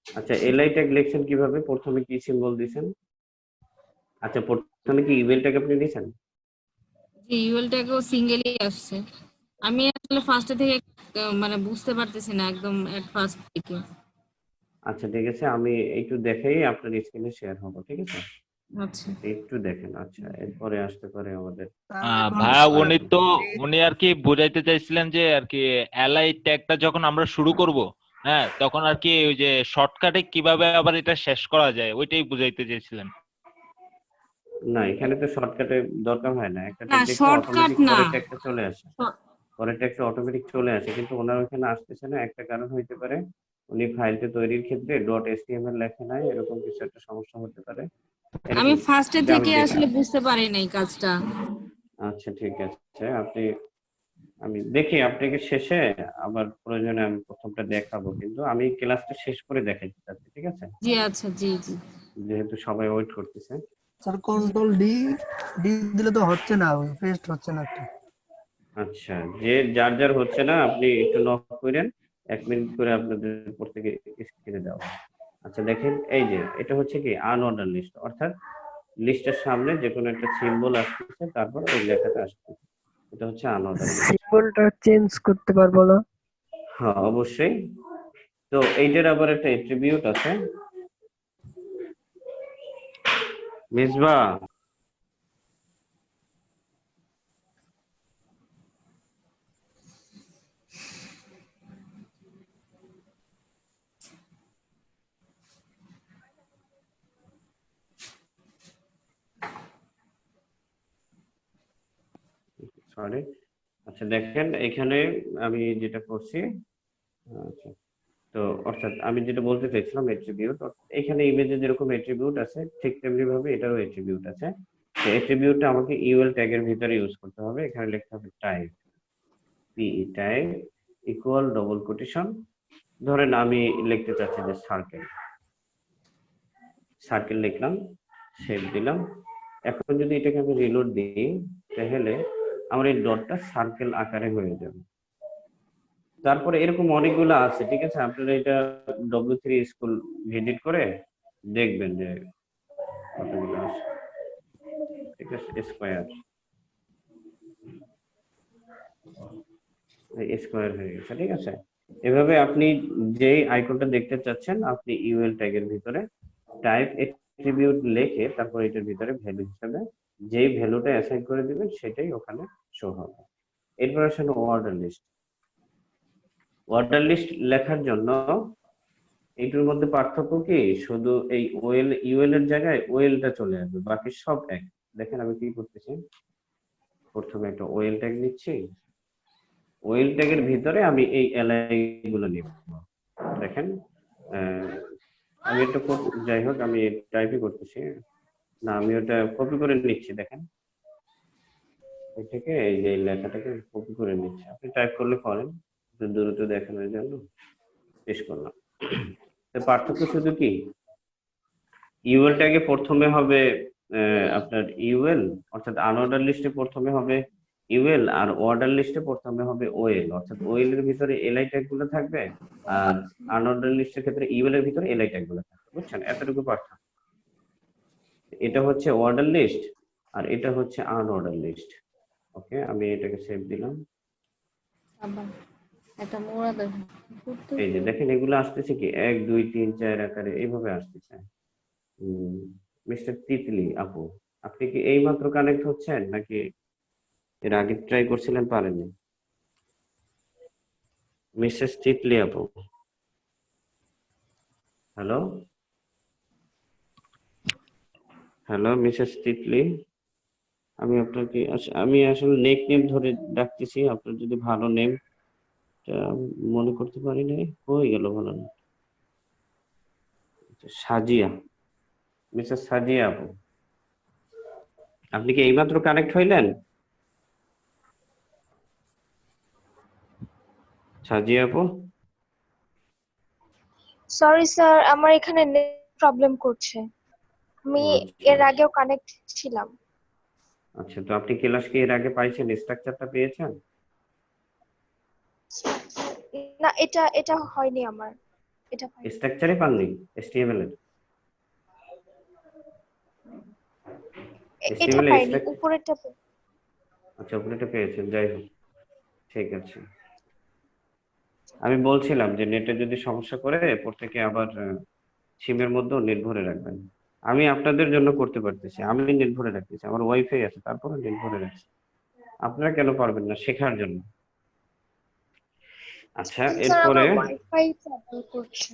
আচ্ছা, এলআই ট্যাগ লিখছেন কিভাবে? প্রথমে কি সিম্বল দিবেন? আচ্ছা, প্রথমে কি ইমেল ট্যাগ আপনি দিয়েছেন? জি, ইউএল ট্যাগও সিঙ্গেলই আসছে। আমি আসলে ফার্স্টে থেকে মানে বুঝতে পারতেছি না একদম এট ফার্স্ট থেকে। আচ্ছা ঠিক আছে, আমি একটু দেখাই আপনার স্ক্রিনে শেয়ার হবে, ঠিক আছে? আচ্ছা, একটু দেখেন। আচ্ছা, এরপরে আসতে পারে আমাদের ভাইয়া উনি আর কি বোঝাইতে চাইছিলেন যে আর কি এলআই ট্যাগটা যখন আমরা শুরু করব, হ্যাঁ, তখন আর কি ওই যে শর্টকাটে কিভাবে আবার এটা শেষ করা যায় ওইটাই বুঝাইতে চাইছিলেন। না, এখানে তো শর্টকাটে দরকার হয় না, একটা না ট্যাগ দেখলে শর্টকাট অটোমেটিক না, পরের ট্যাগটা চলে আসে, পরের ট্যাগটা অটোমেটিক চলে আসে, কিন্তু ওনার ওখানে আসতেছে না। একটা কারণ হইতে পারে উনি ফাইলটা তৈরির ক্ষেত্রে .html লেখে নাই, এরকম কিছু একটা সমস্যা হতে পারে, আমি এরকম। ফার্স্টে এটা আমি থেকে দেখি। আসলে বুঝতে পারি নাই কাজটা। আচ্ছা ঠিক আছে, আমি দেখি আপনাকে শেষে আবার প্রয়োজনে আমি প্রথমটা দেখাবো, কিন্তু আমি ক্লাসটা শেষ করে দেখাইতে চাচ্ছি, ঠিক আছে? জি আচ্ছা, জি জি। যেহেতু সবাই ওয়েট করতেছে। স্যার কন্ট্রোল ডি ডি দিলে তো হচ্ছে না, পেস্ট হচ্ছে না একটা। আচ্ছা, যে যার যার হচ্ছে না আপনি একটু নক করেন, 1 মিনিট করে আপনাদের প্রত্যেকে স্ক্রিনে দেওয়া। আচ্ছা দেখেন, এই যে এটা হচ্ছে কি আনঅর্ডার লিস্ট, অর্থাৎ লিস্টের সামনে যে কোনো একটা সিম্বল আসতেছে, তারপর ওই লেখাটা আসতেছে, এটা হচ্ছে আনঅর্ডার লিস্ট। সিম্বলটা চেঞ্জ করতে পারবো না? হ্যাঁ অবশ্যই। তো এইটার আবার একটা অ্যাট্রিবিউট আছে, মিসবা। সরি। আচ্ছা দেখেন, এখানে আমি যেটা করছি, আচ্ছা, তো অর্থাৎ আমি যেটা বলতে চাইছিলাম অ্যাট্রিবিউট, এখানে ইমেজে যেরকম অ্যাট্রিবিউট আছে ঠিক তেমনি ভাবে এটারও অ্যাট্রিবিউট আছে। তো অ্যাট্রিবিউটটা আমাকে ইউএল ট্যাগের ভিতরে ইউজ করতে হবে। এখানে লিখতে হবে টাইপ, পিই টাইপ ইকুয়াল ডবল কোটেশন, ধরেন আমি লিখতে চাচ্ছি যে সার্কেল, সার্কেল লিখলাম, সেভ দিলাম। এখন যদি এটাকে আমি রিলোড দিই, তাহলে আমার এই ডটটা সার্কেল আকারে হয়ে যাবে। তারপরে এরকম অনেকগুলো আছে, ঠিক আছে? আপনারা এটা W3 স্কুল ভিজিট করে দেখবেন যে কতগুলো আছে, ঠিক আছে? স্কোয়ার হয়ে গেছে, ঠিক আছে? এভাবে আপনি যে আইকনটা দেখতে চাচ্ছেন, আপনি ইউএল ট্যাগের ভিতরে টাইপ অ্যাট্রিবিউট লিখে তারপর এটার ভিতরে ভ্যালু হিসেবে যেই ভ্যালুটা অ্যাসাইন করে দিবেন সেটাই ওখানে শো হবে। এরপর আসলে অর্ডার লিস্ট। অর্ডার লিস্ট লেখার জন্য এইটার মধ্যে পার্থক্য কি, শুধু এই ওএল ইউএল এর জায়গায় ওএলটা চলে আসবে, বাকি সব এক। দেখেন আমি কি করতেছি, প্রথমে একটা ওএল ট্যাগ নিচ্ছি, ওএল ট্যাগের ভিতরে আমি এই এলআই গুলো নিব। দেখেন আমি একটা যাই হোক আমি টাইপই করতেছি না, আমি ওটা কপি করে নিচ্ছি। দেখেন এটাকে, এই যে লেখাটাকে কপি করে নিচ্ছি, আপনি টাইপ করলে করেন, দ্রুত দেখানোর জন্য পেশ করলাম। তো পার্থক্য শুধু কি, ইউএল ট্যাগে প্রথমে হবে আপনার ইউএল, অর্থাৎ আনঅর্ডার লিস্টে প্রথমে হবে ইউএল, আর অর্ডার লিস্টে প্রথমে হবে ওএল, অর্থাৎ ওএল এর ভিতরে এলআই ট্যাগ গুলো থাকবে, আর আনঅর্ডার লিস্টের ক্ষেত্রে ইউএল এর ভিতরে এলআই ট্যাগ গুলো থাকবে। বুঝছেন? এতটুকু পার্থক্য। এটা হচ্ছে অর্ডার লিস্ট আর এটা হচ্ছে আনঅর্ডার লিস্ট। ওকে, আমি এটাকে সেভ দিলাম। আবার এটা মোড়া দেন। এই যে দেখেন এগুলো আসতেছে কি 1 2 3 4 আকারে এইভাবে আসতেছে। মিস্টার তিতলি আপু, আপনি কি এই মাত্র কানেক্ট হচ্ছেন নাকি এর আগে ট্রাই করছিলেন পারেননি? মিসেস তিতলি আপু, হ্যালো হ্যালো মিসেস তিতলি, আমি আপনাকে আমি আসলে নেক নেম ধরে ডাকতেছি, আপনার যদি ভালো নেম মনে করতে পারি নাই, হয়ে গেল ভালো না। সাজিয়া, মিসেস সাজিয়া আপু, আপনি কি এইমাত্র কানেক্ট হইলেন? সাজিয়া আপু, সরি স্যার, আমার এখানে নেট প্রবলেম করছে। আমি এর আগেও কানেক্ট ছিলাম। আচ্ছা, তো আপনি ক্লাস কি এর আগে পাইছেন, স্ট্রাকচারটা পেয়েছেন? না, এটা এটা হয়নি আমার, এটা পাইনি। স্ট্রাকচারে পাননি HTML এর? এটা HTML এর পাইনি, স্ট্রাকচার, উপরেরটা আচ্ছা উপরেটা পেয়েছেন, যাই হোক ঠিক আছে। আমি বলছিলাম যে নেটে যদি সমস্যা করে প্রত্যেকে আবার সিমের মধ্যেও নেট ভরে রাখবেন। আমি আপনাদের জন্য করতে পারতেছি, আমি নেট ভরে রাখতেছি, আমার ওয়াইফাই আছে তারপরে নেট ভরে রাখছি। আপনারা কেন পারবেন না শেখার জন্য? আচ্ছা স্যার এরপরে আমার ওয়াইফাই প্রবলেম করছে।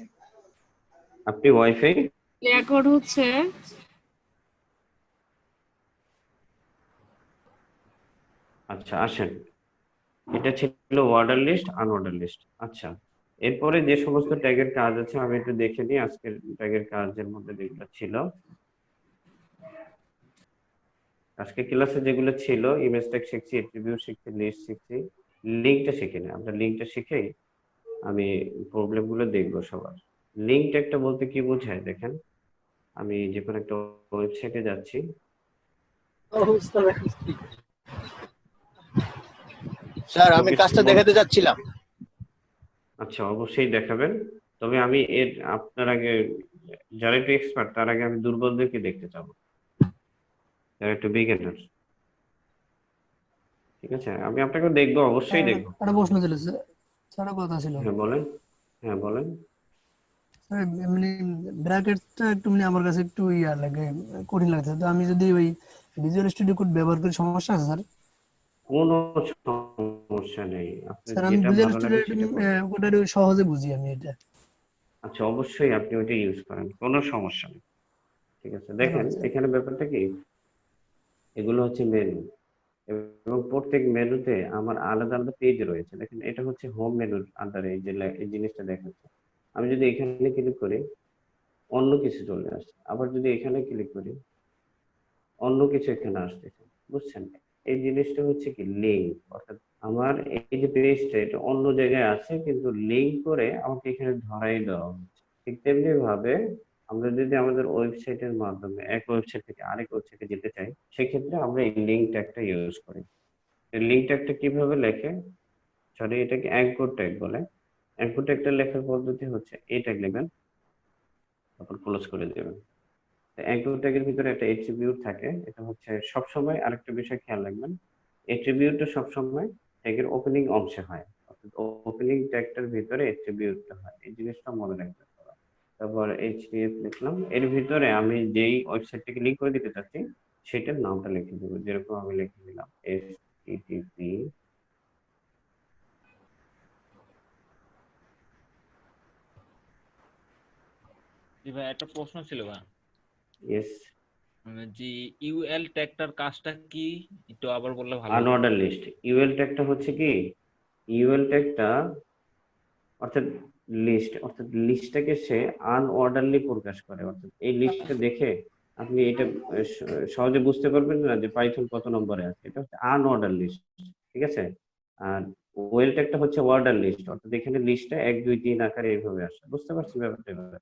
আপনি ওয়াইফাই রেকর্ড হচ্ছে। আচ্ছা আসেন, এটা ছিল অর্ডার লিস্ট, আনঅর্ডার লিস্ট। আচ্ছা, এরপরে যে সমস্ত ট্যাগের কাজ আছে আমি একটু দেখে নিই আজকের ট্যাগের কাজের মধ্যে যেগুলো ছিল। আজকে ক্লাসে যেগুলো ছিল, ইমেজ ট্যাগ শিখছি, অ্যাট্রিবিউট শিখছি, লিস্ট শিখছি, লিঙ্কটা শিখিনি। আমরা লিঙ্কটা শিখেই আমি প্রবলেম গুলো দেখবো সবার। লিঙ্ক ট্যাগটা বলতে কি বোঝায় দেখেন, আমি যে কোনো একটা ওয়েবসাইটে যাচ্ছি, স্যার আমি কাজটা দেখাতে যাচ্ছিলাম। আচ্ছা অবশ্যই দেখাবেন, তবে আমি এর আপনার আগে যারা একটু এক্সপার্ট তার আগে আমি দুর্বলদেরকে দেখতে চাবো, যারা একটু বিগিনার। ঠিক আছে, আমি আপনাকে দেখবো, অবশ্যই দেখবো। একটা প্রশ্ন ছিল স্যার, স্যার একটা কথা ছিল হ্যাঁ বলেন, হ্যাঁ বলেন। স্যার, এমনি ব্র্যাকেটটা একটু মানে আমার কাছে একটু ইয়া লাগে, কঠিন লাগছে। তো আমি যদি ওই ভিজুয়াল স্টুডিও কোড ব্যবহার করি সমস্যা আছে স্যার? কোনো সমস্যা নেই, আপনার স্যার আমি যেটা ভিজুয়াল ভালো লাগে স্টুডিও সেটা করবেন। কোডটা সহজে বুঝি আমি এটা। আচ্ছা অবশ্যই আপনি ওইটা ইউজ করেন, কোনো সমস্যা নেই। ঠিক আছে, দেখেন ধন্যবাদ স্যার। এখানে ব্যাপারটা কি, এগুলো হচ্ছে মেনু, এবং প্রত্যেক মেনুতে আমার আলাদা আলাদা পেজ রয়েছে। দেখেন এটা হচ্ছে হোম মেনুর আন্ডারে এই যে এই জিনিসটা দেখাচ্ছে। আমি যদি এখানে ক্লিক করি অন্য কিছু চলে আসছে, আবার যদি এখানে ক্লিক করি অন্য কিছু এখানে আসতেছে, বুঝছেন? এই জিনিসটা হচ্ছে কি লিঙ্ক, অর্থাৎ আমার এই যে পেজটা এটা অন্য জায়গায় আছে কিন্তু লিঙ্ক করে আমাকে এখানে ধরাই দেওয়া হচ্ছে। ঠিক তেমনি ভাবে আমরা যদি আমাদের ওয়েবসাইটের মাধ্যমে এক ওয়েবসাইট থেকে আরেক ওয়েবসাইটে যেতে চাই, সেক্ষেত্রে আমরা এই লিঙ্ক ট্যাগটা ইউজ করি। লিঙ্ক ট্যাগটা কিভাবে লেখে, সরি এটাকে অ্যাঙ্কর ট্যাগ বলে। অ্যাঙ্কর ট্যাগটা লেখার পদ্ধতি হচ্ছে এই ট্যাগ লিখবেন, তারপর ক্লোজ করে দেবেন। অ্যাঙ্কর ট্যাগের ভিতরে একটা এট্রিবিউট থাকে, এটা হচ্ছে সবসময় আরেকটা বিষয় খেয়াল রাখবেন, এট্রিবিউটটা সবসময় ট্যাগের ওপেনিং অংশে হয়, অর্থাৎ ওপেনিং ট্যাগটার ভিতরে এট্রিবিউটটা হয়, এই জিনিসটা মনে রাখবেন। তারপর এইচটিএফ লিখলাম, এর ভিতরে আমি যেই ওয়েবসাইটটাকে লিংক করে দিতে চাচ্ছি সেটার নামটা লিখে দেবো, যেরকম আমি লিখে দিলাম http। জি ভাই, একটা প্রশ্ন ছিল ভাই, ইয়েস। যে ইউএল ট্যাগটার কাজটা কি একটু আবার বললে ভালো হতো। আনঅর্ডার লিস্ট, ইউএল ট্যাগটা হচ্ছে কি, ইউএল ট্যাগটা অর্থাৎ লিস্ট, অর্থাৎ লিস্টটাকে সে আনঅর্ডারলি প্রকাশ করে। অর্থাৎ এই লিস্টটা দেখে আপনি এটা সহজে বুঝতে পারবেন না যে পাইথন কত নম্বরে আছে, এটা হচ্ছে আনঅর্ডার লিস্ট। ঠিক আছে, আর ওয়েল ট্যাগটা হচ্ছে অর্ডার লিস্ট, অর্থাৎ এখানে লিস্টটা 1 2 3 আকারে এইভাবে আসে। বুঝতে পারছেন ব্যাপারটা?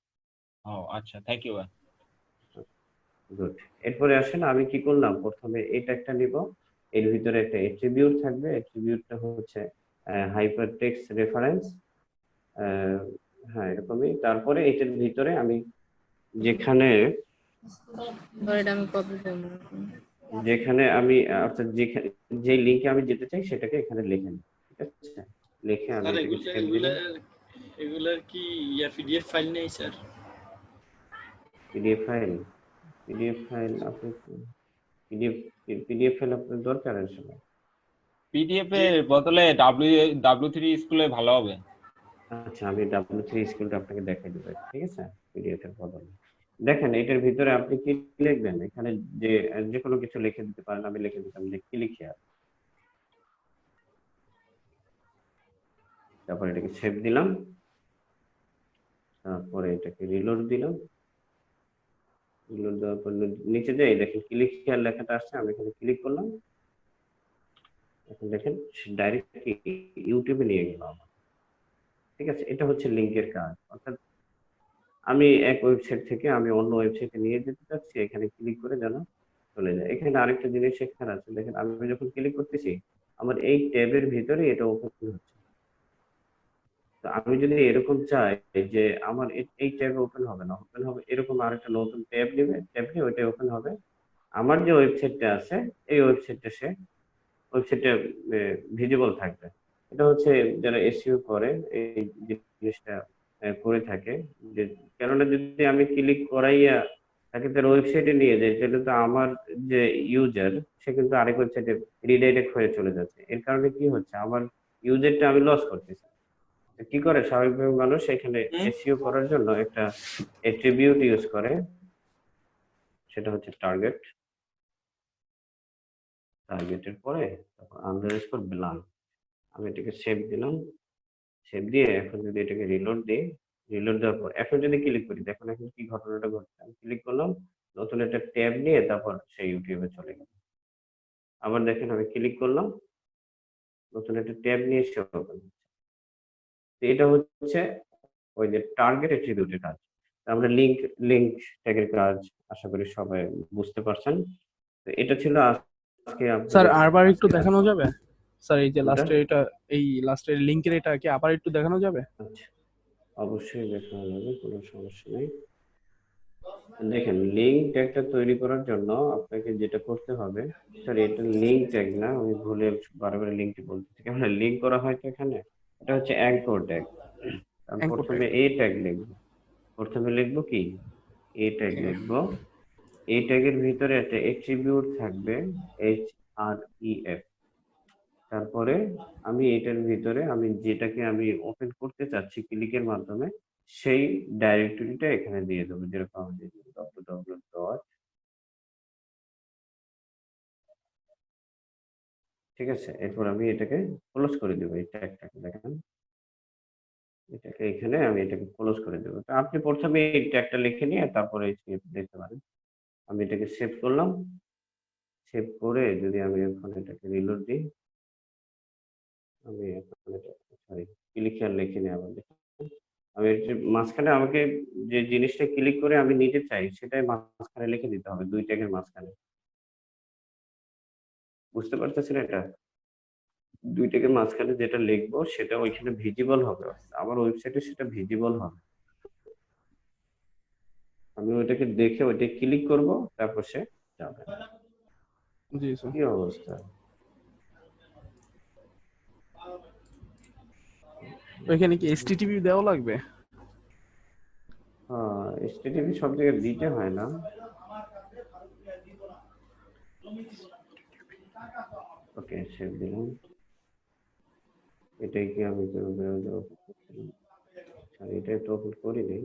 ও আচ্ছা, থ্যাংক ইউ ভাই। গুড। এরপরে আসেন আমি কি করলাম, প্রথমে এই ট্যাগটা নিব, এর ভিতরে একটা এট্রিবিউট থাকবে, এট্রিবিউটটা হচ্ছে হাইপারটেক্সট রেফারেন্স, হ্যাঁ এরকমই। তারপরে এটার ভিতরে আমি যেখানে এটা আমি কপি করব। যেখানে আমি অর্থাৎ যেখানে যে লিংকে আমি যেতে চাই সেটাকে এখানে লিখে নিই। ঠিক আছে, লিখে আমি স্যার এটাকে সেভ দিলাম। এগুলার কি পিডিএফ ফাইল নেই sir? PDF file, PDF file আপনি পিডিএফ ফাইল আপনার দরকার আসলে। পিডিএফ এর বদলে W3 স্কুলে ভালো হবে। আচ্ছা আমি W3 স্কুলটা আপনাকে দেখাই দেবো, ঠিক আছে, পিডিএফ এর বদলে। দেখেন এটার ভিতরে আপনি কি লিখবেন, এখানে যে যে কোনো কিছু লিখে দিতে পারেন, আমি লিখে দিতাম যে ক্লিকিয়ার, তারপর এটাকে সেভ দিলাম, তারপরে এটাকে রিলোড দিলাম, রিলোড দেওয়ার পর নিচে যাই দেখেন ক্লিকিয়ার লেখাটা আসছে, আমি এখানে ক্লিক করলাম, এখন দেখেন ডাইরেক্ট ইউটিউবে নিয়ে গেল আমার। ঠিক আছে, এটা হচ্ছে লিংকের কাজ, অর্থাৎ আমি এক ওয়েবসাইট থেকে আমি অন্য ওয়েবসাইটে নিয়ে যেতে চাচ্ছি, এখানে ক্লিক করে যেন চলে যায়। এখানে আরেকটা জিনিস শেখার আছে, দেখেন আমি যখন ক্লিক করতেছি আমার এই ট্যাবের ভিতরে এটা ওপেন হচ্ছে। তো আমি যদি এরকম চাই যে আমার এই ট্যাব ওপেন হবে না, ওপেন হবে এরকম আরেকটা নতুন ট্যাব নেবে, ট্যাব নিয়ে ওইটা ওপেন হবে, আমার যে ওয়েবসাইটটা আছে এই ওয়েবসাইটটা ভিজিবল থাকবে। এটা হচ্ছে যারা এসইও করে এই জিনিসটা করে থাকে, যে কেননা যদি আমি ক্লিক করাইয়া তাকে তার ওয়েবসাইটে নিয়ে যাই তাহলে তো আমার যে ইউজার সে কিন্তু আরেক ওয়েবসাইটে রিডাইরেক্ট হয়ে চলে যাচ্ছে, এর কারণে কি হচ্ছে আমার ইউজারটা আমি লস করতেছি। কি করে স্বাভাবিকভাবে মানুষ এখানে এসইও করার জন্য একটা অ্যাট্রিবিউট ইউজ করে, সেটা হচ্ছে টার্গেট। টার্গেটের পরে তারপর আন্ডারস্কোর ব্ল্যাঙ্ক, আমি এটাকে সেভ দিলাম। সেভ দিয়ে এখন যদি এটাকে রিলোড দিই, রিলোড দেওয়ার পর এখন যদি ক্লিক করি, দেখুন এখন কি ঘটনাটা ঘটছে। আমি ক্লিক করলাম, নতুন একটা ট্যাব নিয়ে তারপর সেই ইউটিউবে চলে গেল। আবার দেখেন আমি ক্লিক করলাম, নতুন একটা ট্যাব নিয়ে সে ওপেন হচ্ছে। তো এটা হচ্ছে ওই যে টার্গেট অ্যাট্রিবিউটের কাজ। আমরা লিংক ট্যাগের কাজ আশা করি সবাই বুঝতে পারছেন। তো এটা ছিল আজকে স্যার আপনাদের আবার একটু আজকের দেখানো যাবে? স্যার এই যে কোনটা? লাস্টের এটা, এই লাস্টের লিংকের এটা কি আবার একটু দেখানো যাবে? আচ্ছা, অবশ্যই দেখানো যাবে, কোনো সমস্যা নেই। দেখেন লিঙ্ক ট্যাগটা তৈরি করার জন্য আপনাকে যেটা করতে হবে, সরি এটা লিঙ্ক ট্যাগ না, আমি ভুলে বারবার লিঙ্কটি বলতেছি। কেমন লিঙ্ক করা হয় তো এখানে, এটা হচ্ছে অ্যাঙ্কর ট্যাগ। আমি Anchor প্রথমে tag। এ ট্যাগ লিখবো, প্রথমে লিখবো কি এ ট্যাগ লিখবো। এই ট্যাগের ভিতরে একটা এট্রিবিউট থাকবে HREF। তারপরে আমি এটার ভিতরে আমি যেটাকে আমি ওপেন করতে চাচ্ছি ক্লিকের মাধ্যমে, সেই ডাইরেক্টরিটা এখানে দিয়ে দেবো, যেরকম আমি www. ঠিক আছে, এরপর আমি এটাকে ক্লোজ করে দেবো। এই ট্যাগটাকে দেখেন, এটাকে এখানে আমি এটাকে ক্লোজ করে দেবো। তো আপনি প্রথমে এই ট্যাগটা লিখে নিয়ে তারপরে দেখতে পারেন। আমি এটাকে সেভ করলাম, সেভ করে যদি আমি এখন এটাকে রিলোড দিই, আমি এখন এটা সরি ক্লিক আর লিখিনি আবার দেখুন। আমি মাঝখানে আমাকে যে জিনিসটা ক্লিক করে আমি নিতে চাই সেটাই মাঝখানে লিখে দিতে হবে, দুই ট্যাগের মাঝখানে। বুঝতে পারতেছেন এটা? দুই ট্যাগের মাঝখানে যেটা লিখবো সেটা ওইখানে ভিজিবল হবে, আমার ওয়েবসাইটে সেটা ভিজিবল হবে। আমি ওইটাকে দেখে ওইটা ক্লিক করব, তারপর সে যাবে। জি স্যার। কি অবস্থা? ওইখানে কি HTTP দেওয়া লাগবে? HTTP সব জায়গায় দিতে হয় না। ওকে, সেভ দিলাম। এটাই কি আমি সরি এটা তো ওপেন করিনি,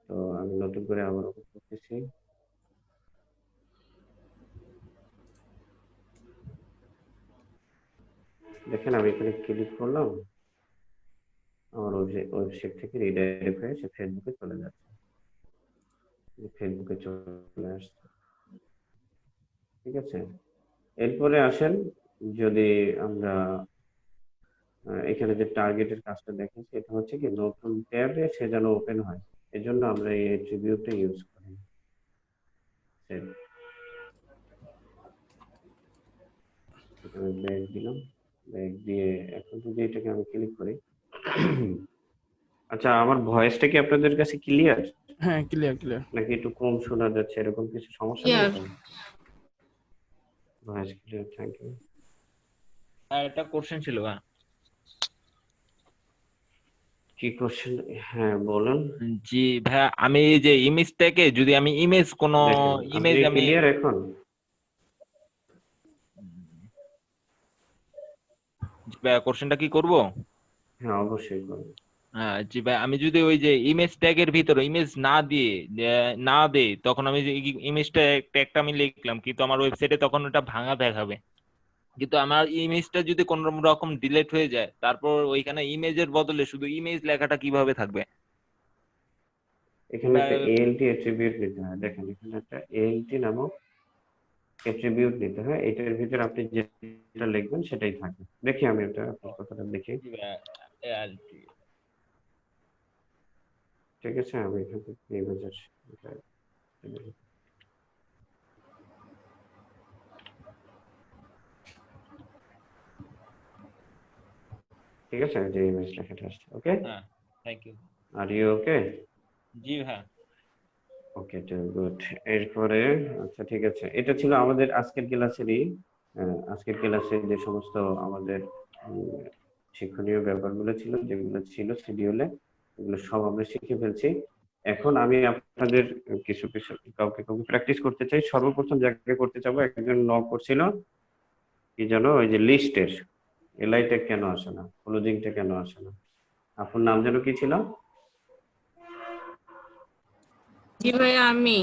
তো আমি নতুন করে আবার ওপেন করতেছি। দেখেন আমি এখানে ক্লিক করলাম, আমার ওয়েবসাইট থেকে রিডাইরেক্ট হয়ে সে ফেসবুকে চলে যাচ্ছে, ফেসবুকে চলে আসছে। ঠিক আছে, এরপরে আসেন যদি আমরা এখানে যে টার্গেটের কাজটা দেখেছি, এটা হচ্ছে কি নতুন ট্যাবে সে যেন ওপেন হয়, এজন্য আমরা এই অ্যাট্রিবিউটটা ইউজ করি। এখানে ব্যাক দিলাম, ব্যাক দিয়ে এখন যদি এটাকে আমি ক্লিক করি আচ্ছা আমার ভয়েসটা কি আপনাদের কাছে ক্লিয়ার হ্যাঁ ক্লিয়ার ক্লিয়ার। নাকি একটু কম শোনা যাচ্ছে, এরকম কিছু সমস্যা নেই Clear। তো? Voice clear, thank you. আর একটা কোশ্চেন ছিল ভাই। কি কোশ্চেন? হ্যাঁ বলুন। জি ভাই, আমি এই যে ইমেজটাকে যদি আমি ইমেজ কোন দেখেন ইমেজ আপনি আমি ক্লিয়ার এখন? কোশ্চেনটা কি করব? হ্যাঁ অবশ্যই করুন। হ্যাঁ জি ভাই, আমি যদি ওই যে ইমেজ ট্যাগের ভিতরে ইমেজ না দিয়ে না দেই, তখন আমি যে ইমেজটা ট্যাগটা আমি লিখলাম কিন্তু আমার ওয়েবসাইটে তখন ওটা ভাঙা দেখাবে। কিন্তু আমার ইমেজটা যদি কোন রকম ডিলিট হয়ে যায়, তারপর ওইখানে ইমেজের বদলে শুধু ইমেজ লেখাটা কিভাবে থাকবে? এখানে একটা ALT অ্যাট্রিবিউট নিতে হয়। দেখেন এখানে একটা ALT নামক অ্যাট্রিবিউট নিতে হয়, এটার ভিতরে আপনি যেটা লিখবেন সেটাই থাকবে। দেখি আমি এটা আপনার কথাটা দেখি। ঠিক আছে, আমি এখান থেকে ইমেজের ঠিক আছে, যে ইমেজ লেখাটা আসছে। ওকে, হ্যাঁ thank you. Are you okay? জি ভাই। Okay good. এরপরে আচ্ছা ঠিক আছে, এটা ছিল আমাদের আজকের ক্লাসেরই আজকের ক্লাসে যে সমস্ত আমাদের শিক্ষণীয় ব্যাপারগুলো ছিল, যেগুলো ছিল শিডিউলে, এগুলো সব আমরা শিখে ফেলছি। এখন আমি আপনাদের কিছু কিছু কাউকে প্র্যাকটিস করতে চাই। সর্বপ্রথম যাকে করতে চাবো, একজন নক করছিল কি জানো, ওই যে লিস্টের এলআইটা কেন আসে না, ক্লোজিংটা কেন আসে না। আপনার নাম যেন কি ছিল? জি ভাই আমি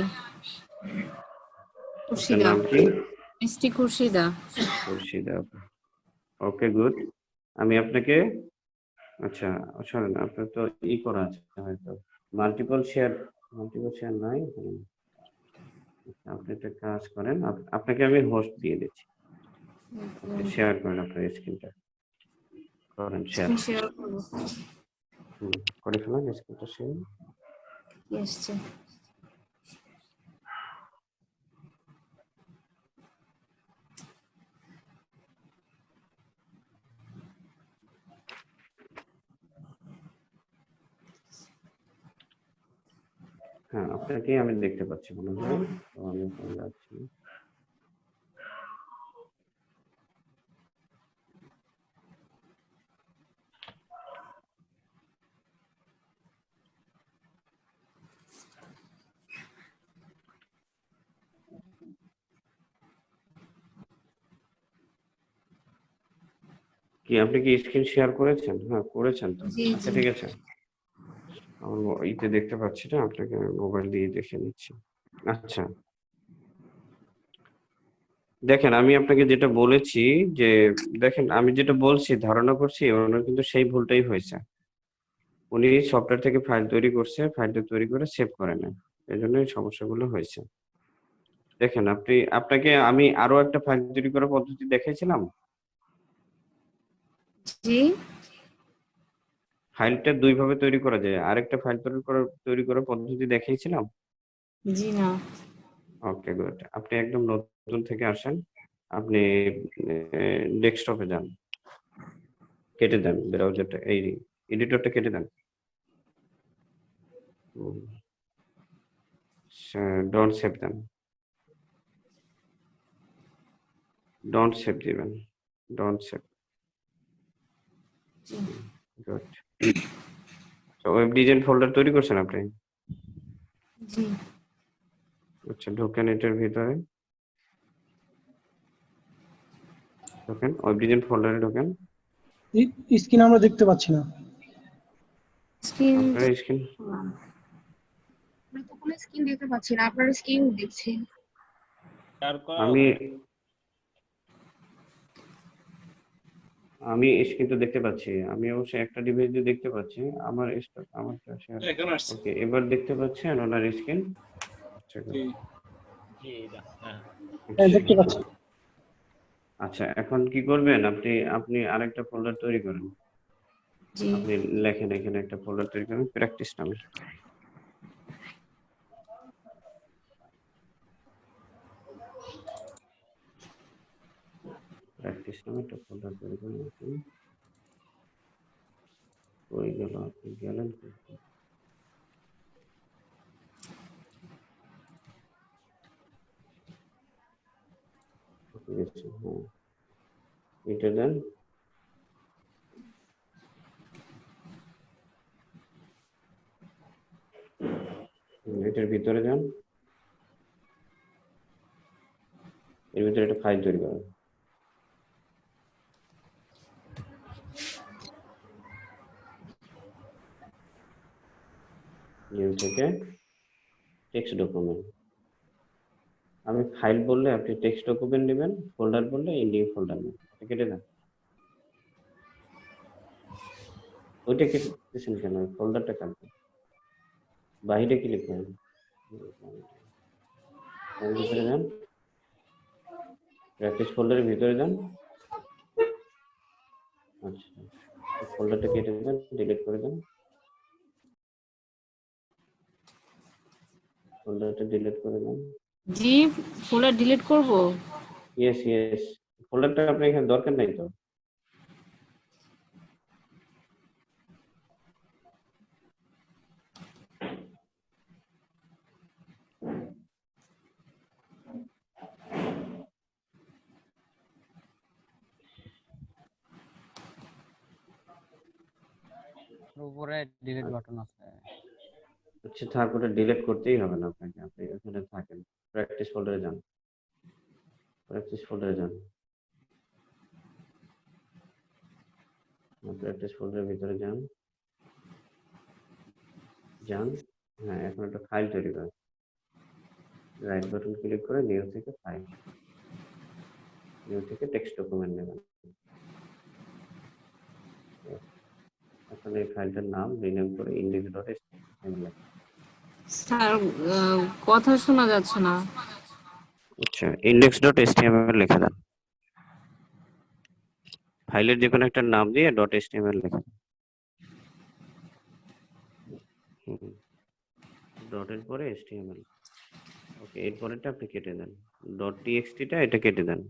আপনার নাম কি? মিষ্টি খুরশিদা। খুরশিদা। ওকে, গুড। আমি আপনাকে, আচ্ছা শোনেন, আপনার তো করা আছে হয়তো, মাল্টিপল শেয়ার নাই এখানে। আচ্ছা, আপনি একটা কাজ করেন, আপনাকে আমি হোস্ট দিয়ে দিচ্ছি, আপনি শেয়ার করেন আপনার স্ক্রিনটা, করেন শেয়ার। স্ক্রিন শেয়ার করবো। করে ফেলেন স্ক্রিনটা শেয়ার। কি আসছে? হ্যাঁ, আপনাকে আমি দেখতে পাচ্ছি মনে হয়, তো আমি ওখানে যাচ্ছি। কি আপনি কি স্ক্রিন শেয়ার করেছেন? হ্যাঁ, করেছেন তো। জি আচ্ছা, জি। ঠিক আছে। আমার ইতে দেখতে পাচ্ছি না, আপনাকে মোবাইল দিয়ে দেখে নিচ্ছি। আচ্ছা, দেখেন আমি আপনাকে যেটা বলেছি যে, দেখেন আমি যেটা বলছি ধারণা করছি ওনার কিন্তু সেই ভুলটাই হয়েছে। উনি সফটওয়্যার থেকে ফাইল তৈরি করছে, ফাইলটা তৈরি করে সেভ করে নেয়, এজন্য এই সমস্যাগুলো হয়েছে। দেখেন আপনাকে আমি আরো একটা ফাইল তৈরি করার পদ্ধতি দেখাইছিলাম। জি। ফাইলটা দুই ভাবে তৈরি করা যায়, আরেকটা ফাইল তৈরি করার পদ্ধতি দেখিয়েছিলাম। জি না। ওকে, গুড। আপনি একদম নতুন থেকে আসেন, আপনি ডেস্কটপে যান, কেটে দেন ব্রাউজারটা, এই এডিটরটা কেটে দেন। ডন্ট সেভ দেন, ডন্ট সেভ দিবেন, don't save. Good. Web design folder তৈরি করছেন আপনি? জি। আচ্ছা, ঢোকেন এটার ভিতরে, ঢোকেন ওয়েব ডিজাইন ফোল্ডারে ঢোকেন। স্ক্রিন আমরা দেখতে পাচ্ছি না। স্ক্রিন আপনার স্ক্রিন, আমরা তো কোনো স্ক্রিন দেখতে পাচ্ছি না, আপনার স্ক্রিন দেখছি। শেয়ার করা আমি স্ক্রিন তো দেখতে পাচ্ছি, আমি অবশ্যই একটা ডিভাইস দিয়ে দেখতে পাচ্ছি, আমার শেয়ার। এখন আসছে। ওকে, এবার দেখতে পাচ্ছেন ওনার স্ক্রিন? জি। জি, এটা, হ্যাঁ। দেখতে পাচ্ছি। আচ্ছা, এখন কি করবেন, আপনি আরেকটা ফোল্ডার তৈরি করেন। জি। আপনি লেখেন এখানে একটা ফোল্ডার তৈরি করেন, প্র্যাকটিস নামে। প্র্যাকটিস নামে একটা ফোল্ডার তৈরি করেন। আপনি কই গেল, আপনি গেলেন কোথায়? হ্যাঁ, এটা দেন, এটার ভিতরে যান, এর ভিতরে একটা ফাইল তৈরি করেন। নিউ থেকে টেক্সট ডকুমেন্ট। আমি ফাইল বললে আপনি টেক্সট ডকুমেন্ট নেবেন, ফোল্ডার বললে এই নিউ ফোল্ডার নেবেন। এটা কেটে দেন। ওইটা কেটেছেন কেন? ফোল্ডারটা কাটবেন। বাইরে কি লিখবেন? এর ভিতরে যান, প্র্যাকটিস ফোল্ডারের ভিতরে যান। আচ্ছা, ফোল্ডারটা কেটে দেন, ডিলিট করে দেন। ফোল্ডারটা ডিলিট করে দেন। জি, ফোল্ডার ডিলিট করব? Yes, yes. ফোল্ডারটা আপনার এখানে দরকার নাই তো। উপরে ডিলিট বাটন আছে। আচ্ছা, থাক, ওটা ডিলিট করতেই হবে না আপনাকে, আপনি ওখানে থাকেন। প্র্যাকটিস ফোল্ডারে যান, প্র্যাকটিস ফোল্ডারে যান, প্র্যাকটিস ফোল্ডারের ভিতরে যান, যান। হ্যাঁ, এখন একটা ফাইল তৈরি করেন। রাইট বাটন ক্লিক করে নিউ থেকে ফাইল। নিউ থেকে টেক্সট ডকুমেন্ট নেবেন। এখন এই ফাইলটার নাম রিনেম করে index.html। স্যার কথা শোনা যাচ্ছে না। আচ্ছা, index.html লিখে দেন। ফাইলের যে কোনো একটা নাম দিয়ে .html লিখে দেন। ডটের পরে html। ওকে, এরপরেরটা আপনি কেটে দেন। .txt টা এটা কেটে দেন।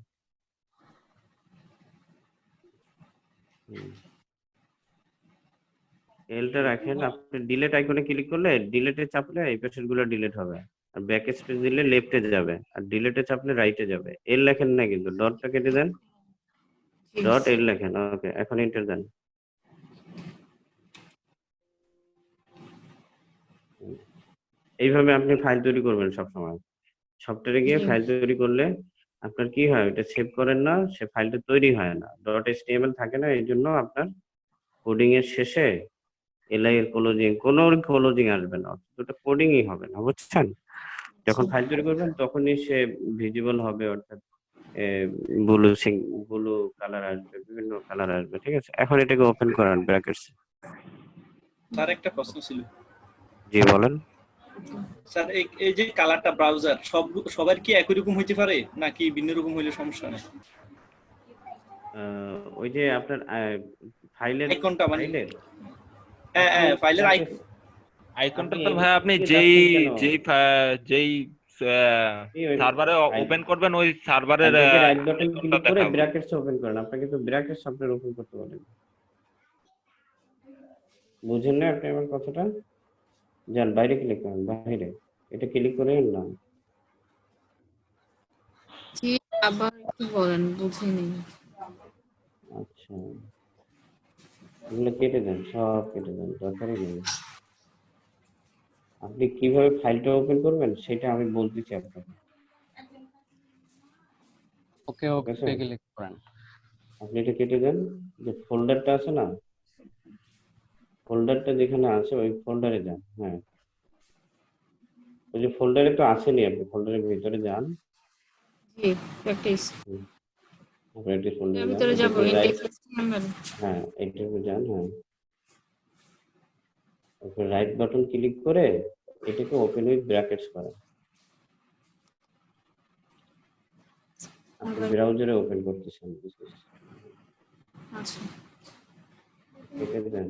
এলটা রাখেন, আপনি ডিলিট আইকনে ক্লিক করলে ডিলিটে চাপলে এই পেজের গুলো ডিলিট হবে, আর ব্যাক স্পেস দিলে লেফটে যাবে, আর ডিলিটে চাপলে রাইটে যাবে। এল লেখেন না কিন্তু, ডটটা কেটে দেন, ডট এল লেখেন। ওকে, এখন এন্টার দেন। এইভাবে আপনি ফাইল তৈরি করবেন সব সময়। সফটওয়্যারে গিয়ে ফাইল তৈরি করলে আপনার কি হয়, ওটা সেভ করেন না, সে ফাইলটা তৈরি হয় না, .html থাকে না। এই জন্য আপনার কোডিং এর শেষে এলআই এর ক্লোজিং আসবে না, ওটা কোডিংই হবে না, বুঝছেন? যখন ফাইল তৈরি করবেন তখনই সে ভিজিবল হবে, অর্থাৎ ব্লু কালার আসবে, বিভিন্ন কালার আসবে। ঠিক আছে, এখন এটাকে ওপেন করান ব্র্যাকেটস। স্যার একটা প্রশ্ন ছিল। জি বলেন। স্যার এই যে কালারটা ব্রাউজার সবার কি একই রকম হইতে পারে নাকি ভিন্ন রকম হইলে সমস্যা নেই? ওই যে আপনার ফাইলের আইকনটা মানে ফাইলের ফাইলের আইকনটা তো ভাই আপনি যেই সার্ভারে ওপেন করবেন ওই সার্ভারের রাইট বাটন ক্লিক করে ব্র্যাকেটস ওপেন করেন। আপনাকে তো ব্র্যাকেটস আপনার ওপেন করতে বলেন, বুঝেন না আপনি আমার কথাটা? যান বাইরে ক্লিক করেন, বাইরে এটা ক্লিক করেন না। জি, আবার কি বলেন, বুঝিনি। আচ্ছা, এগুলো কেটে দেন, সব কেটে দেন, দরকারই নেই। আপনি কিভাবে ফাইলটা ওপেন করবেন সেটা আমি বলতেছি আপনাকে। ওকে ওকে ক্লিক করেন। আপনি এটা কেটে দেন, যে ফোল্ডারটা আছে না, ফোল্ডারটা যেখানে আছে ওই ফোল্ডারে যান। হ্যাঁ, ওই যে ফোল্ডারে তো আসেনি, আপনি ফোল্ডারের ভিতরে যান। জি, প্র্যাকটিস। প্র্যাকটিস ফোল্ডারে আমি যান, তোরে যাব এটাতে রাইট, index.html। হ্যাঁ এইটাতে যান। হ্যাঁ, তারপর রাইট বাটন ক্লিক করে এটাকে ওপেন উইথ ব্র্যাকেটস করেন। আপনি ব্রাউজারে ওপেন করতেছেন, আচ্ছা, কেটে দেন।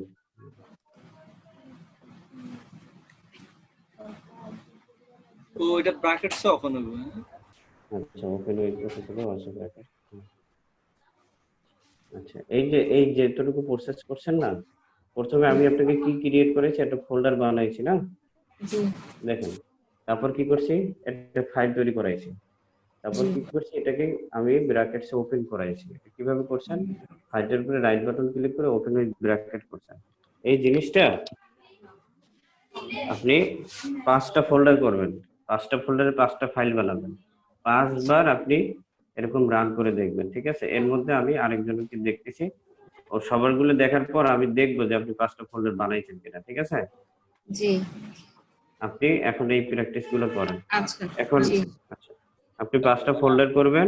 ও এটা ব্র্যাকেটস ওপেন হবে। আচ্ছা, ওপেন উইথ ব্র্যাকেট। আচ্ছা, এই যে এতটুকু প্রসেস করছেন না, প্রথমে আমি আপনাকে কি ক্রিয়েট করেছি, একটা ফোল্ডার বানাইছি না, জি দেখেন। তারপর কি করছি, একটা ফাইল তৈরি করাইছি। তারপর কি করছি, এটাকে আমি ব্র্যাকেটসে ওপেন করাইছি। এটা কিভাবে করছেন, ফাইলটার উপরে রাইট বাটন ক্লিক করে ওপেন উইথ ব্র্যাকেট করছেন। এই জিনিসটা আপনি 5টা ফোল্ডার করবেন, 5টা ফোল্ডারে 5টা ফাইল বানাবেন, 5 বার আপনি এরকম রান করে দেখবেন। ঠিক আছে, এর মধ্যে আমি আরেকজনকে দেখতেছি, ও সবারগুলো দেখার পর আমি দেখবো যে আপনি 5টা ফোল্ডার বানাইছেন কিনা। ঠিক আছে, জি আপনি এখন এই প্র্যাকটিস গুলো করেন। আচ্ছা এখন জি আচ্ছা, আপনি 5টা ফোল্ডার করবেন,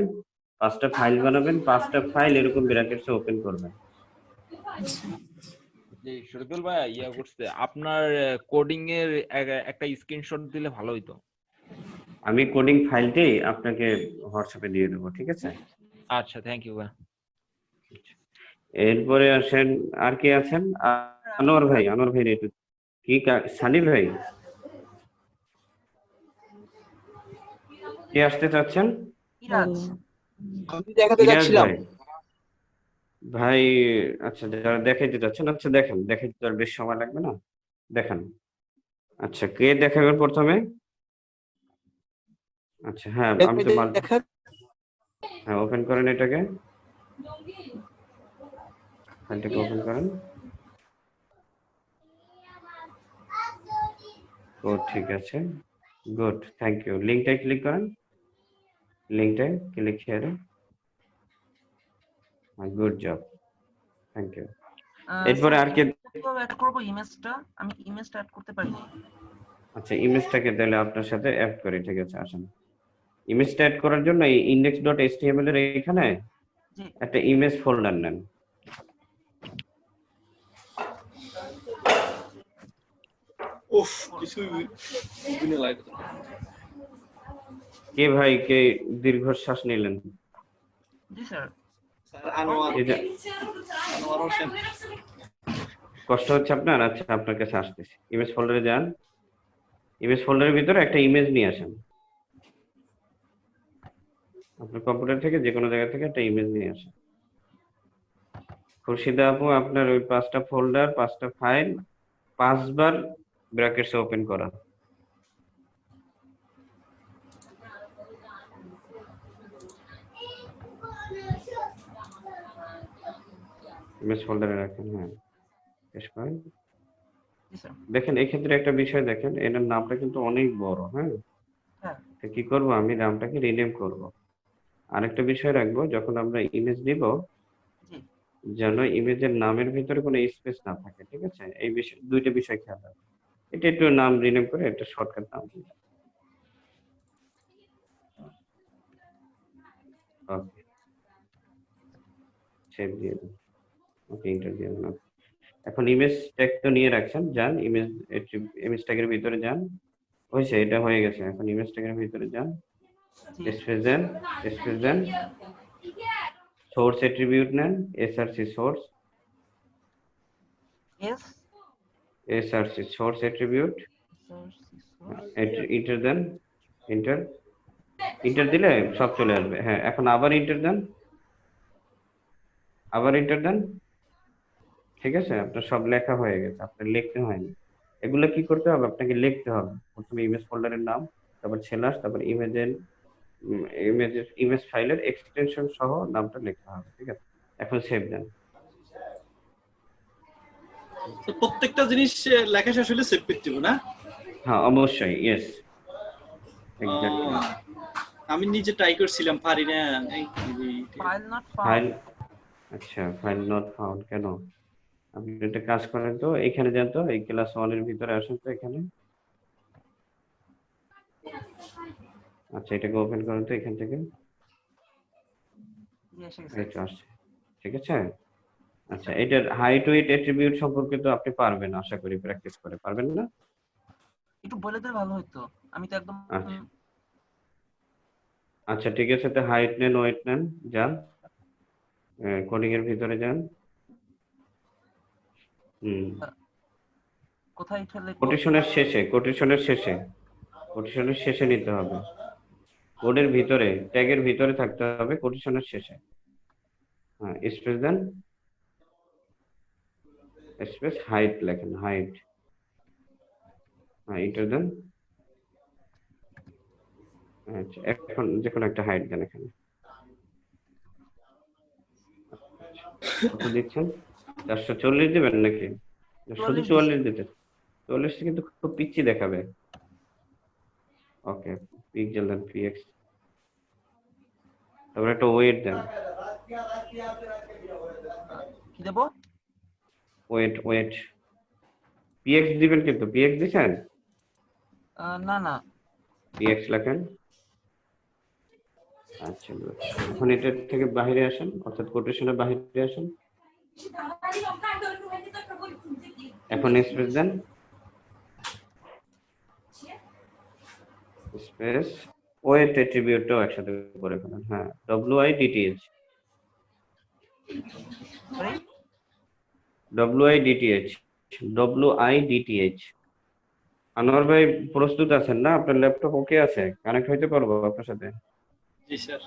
5টা ফাইল বানাবেন, 5টা ফাইল এরকম ব্র্যাকেটসে ওপেন করবেন। জি শরীফুল ভাই করছে আপনার কোডিং এর একটা স্ক্রিনশট দিলে ভালো হইতো। আমি কোডিং ফাইলটাই আপনাকে হোয়াটসঅ্যাপে দিয়ে দেবো। ঠিক আছে, আচ্ছা, থ্যাংক ইউ ভাই। এরপরে আসেন, আর কে আছেন? আনোয়ার ভাই, আনোয়ার ভাই একটু কি সানি ভাই কে আসতে চাচ্ছেন? আমি দেখাতে যাচ্ছিলাম ভাই। আচ্ছা, যারা দেখাইতে চাচ্ছেন, আচ্ছা দেখেন, দেখাইতে তো আর বেশ সময় লাগবে না, দেখান। আচ্ছা, কে দেখাবেন প্রথমে? আচ্ছা, হ্যাঁ আমি তো হ্যাঁ, ওপেন করেন এটাকে, ফাইলটাকে ওপেন করেন। ও ঠিক আছে, গুড, থ্যাংক ইউ। লিঙ্কটায় ক্লিক করেন, লিঙ্কটায় ক্লিক হিয়ারে। Good job, thank you. এরপরে আর কে অ্যাড করব ইমেজটা? আমি ইমেজটা অ্যাড করতে পারি না। আচ্ছা, ইমেজটাকে তাহলে আপনার সাথে অ্যাড করি। ঠিক আছে, আসেন ইমেজটা অ্যাড করার জন্য এই index.html এর এখানে জি একটা ইমেজ ফোল্ডার নেন। উফ কিছুই বুঝতে লাগে না। কে ভাই কে দীর্ঘশ্বাস নিলেন? জি স্যার স্যার আনোয়ার এটা আনোয়ার হোসেন। কষ্ট হচ্ছে আপনার? আচ্ছা আপনার কাছে আসতেছি। ইমেজ ফোল্ডারে যান। ইমেজ ফোল্ডারের ভিতরে একটা ইমেজ নিয়ে আসেন। আপনার কম্পিউটার থেকে যে কোনো জায়গা থেকে একটা ইমেজ নিয়ে আসেন। খুরশিদা আপু আপনার ওই 5টা ফোল্ডার 5টা ফাইল 5 বার ব্র্যাকেটস ওপেন করা। ইমেজ ফোল্ডারে রাখেন। হ্যাঁ বেশ করেন। জি স্যার দেখেন এক্ষেত্রে একটা বিষয় দেখেন, এটার নামটা কিন্তু অনেক বড়। হ্যাঁ হ্যাঁ তো কি করব, আমি নামটাকে রিনেম করব। আরেকটা বিষয় রাখবো, যখন আমরা ইমেজ দিব জি যেন ইমেজের নামের ভিতরে কোনো স্পেস না থাকে। ঠিক আছে, এই বিষয় দুইটা বিষয় খেয়াল রাখবেন। এটা একটু নাম রিনেম করে একটা শর্টকাট নাম দিন। ওকে সেভ দিয়ে দিন। ওকে এন্টার দিয়ে দিন। এখন ইমেজ ট্যাগ তো নিয়ে রাখছেন, যান ইমেজ ট্যাগের ভিতরে যান। হয়েছে, এটা হয়ে গেছে। এখন ইমেজ ট্যাগের ভিতরে যান, জি স্পেস দেন, সোর্স অ্যাট্রিবিউট নেন, SRC source, S SRC source attribute, enter দেন, এন্টার দিলে সব চলে আসবে। হ্যাঁ এখন আবার এন্টার দেন, আবার এন্টার দেন। ঠিক আছে, আপনার সব লেখা হয়ে গেছে, আপনার লিখতে হয়নি। এগুলো কি করতে হবে, আপনাকে লিখতে হবে। প্রথমে ইমেজ ফোল্ডারের নাম, তারপর ছেলাস, তারপর ইমেজ ফাইলের এক্সটেনশন সহ নামটা লিখতে হবে। ঠিক আছে, এখন সেভ দেন। তো প্রত্যেকটা জিনিস লেখা শেষ হলে সেভ করতে হবে না? হ্যাঁ অবশ্যই, ইয়েস এক্স্যাক্টলি। আমি নিজে ট্রাই করছিলাম, পারি না। ফাইল নট ফাইল, ফাউন্ড আচ্ছা ফাইল নট ফাউন্ড কেন? আপনি একটা কাজ করেন তো, এখানে যান তো, এই ক্লাস 1 এর ভিতরে আসেন তো এখানে। আচ্ছা এটাকে ওপেন করেন তো এখান থেকে। জি এসে গেছে এই তো আসছে। ঠিক আছে, আচ্ছা এটার হাইট ওয়েট অ্যাট্রিবিউট সম্পর্কে তো আপনি পারবেন, আশা করি প্র্যাকটিস করে। পারবেন না? একটু বলে দিলে ভালো হতো, আমি তো একদম আচ্ছা আচ্ছা ঠিক আছে, তো হাইট নেন, ওয়েট নেন, যান কোডিং এর ভিতরে যান। কোথায় ঠেলে কোটেশনের শেষে নিতে হবে। কোডের ভিতরে, ট্যাগের ভিতরে থাকতে হবে, কোটেশনের শেষে। হ্যাঁ স্পেস দেন, স্পেস হাইট লেখেন, হাইট। হ্যাঁ এন্টার দেন। আচ্ছা এখন যে কোনো একটা হাইট দেন এখানে। কত দিচ্ছেন? 440 দিবেন নাকি শুধু 44 দিতে? 44 কিন্তু খুব পিচ্ছি দেখাবে। ওকে পিক্সেল দেন, পিএক্স, তারপর একটা ওয়েট দেন। কি দেব? ওয়েট পিএক্স দিবেন, কিন্তু পিএক্স দিছেন? না না পিএক্স লেখেন। আচ্ছা এখন এটা থেকে বাইরে আসেন, অর্থাৎ কোটেশনের বাইরে আসেন। এখন স্পেস দেন, স্পেস ওয়েট অ্যাট্রিবিউটটাও একসাথে করে ফেলেন। হ্যাঁ WIDTH, WIDTH। আনোয়ার ভাই প্রস্তুত আছেন না? আপনার ল্যাপটপ ওকে আছে? কানেক্ট হইতে পারবো আপনার সাথে? জি স্যার।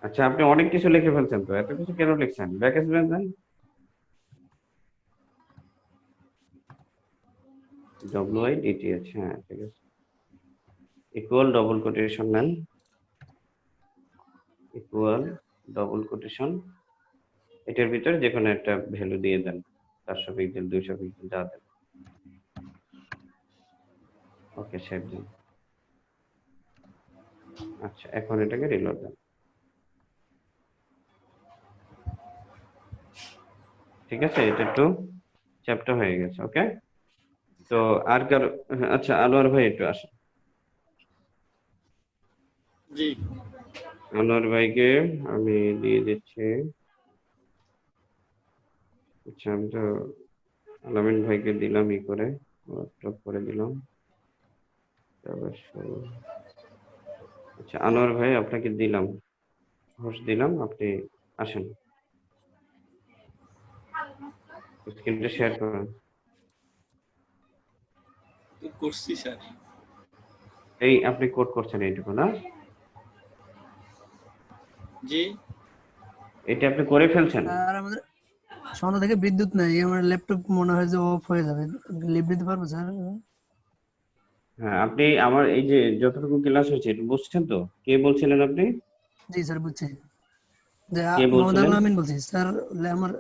আচ্ছা আপনি অনেক কিছু লিখে ফেলছেন, তো এত কিছু কেন লিখছেন? ব্যাকস্পেস দেন, WIDTH। হ্যাঁ ঠিক আছে, ইকুয়াল ডবল কোটেশন নেন, ইকুয়াল ডবল কোটেশন, এটার ভিতরে যে কোনো একটা ভ্যালু দিয়ে দেন, 400 পিক্সেল 200 পিক্সেল যা দেন। ওকে সেভ দিন। আচ্ছা এখন এটাকে রিলোড দেন। ঠিক আছে, এটা একটু চ্যাপ্টার হয়ে গেছে। ওকে তো আর কার? আচ্ছা আনোয়ার ভাই একটু আসেন। জি আনোয়ার ভাইকে আমি দিয়ে দিচ্ছি। আচ্ছা, আমি তো আলামিন ভাইকে দিলাম ই করে, ল্যাপটপ করে দিলাম। তারপর আচ্ছা, আনোয়ার ভাই আপনাকে দিলাম, হোস্ট দিলাম, আপনি আসেন, স্ক্রিনটা শেয়ার করেন। তো করছি স্যার। এই আপনি কোড করছেন এইটুকু না? জি এটা আপনি করে ফেলছেন? আর আমাদের সন্ধ্যা থেকে বিদ্যুৎ নাই, আমার ল্যাপটপ মনে হয় যে অফ হয়ে যাবে, লিভ দিতে পারবো স্যার? হ্যাঁ, আপনি আমার এই যে যতটুকু ক্লাস হয়েছে এটা বুঝছেন তো? কে বলছিলেন আপনি? জি স্যার বুঝছি, যে কে মোহাম্মদ বলছিলেন? আল আমিন বলছি স্যার। আমার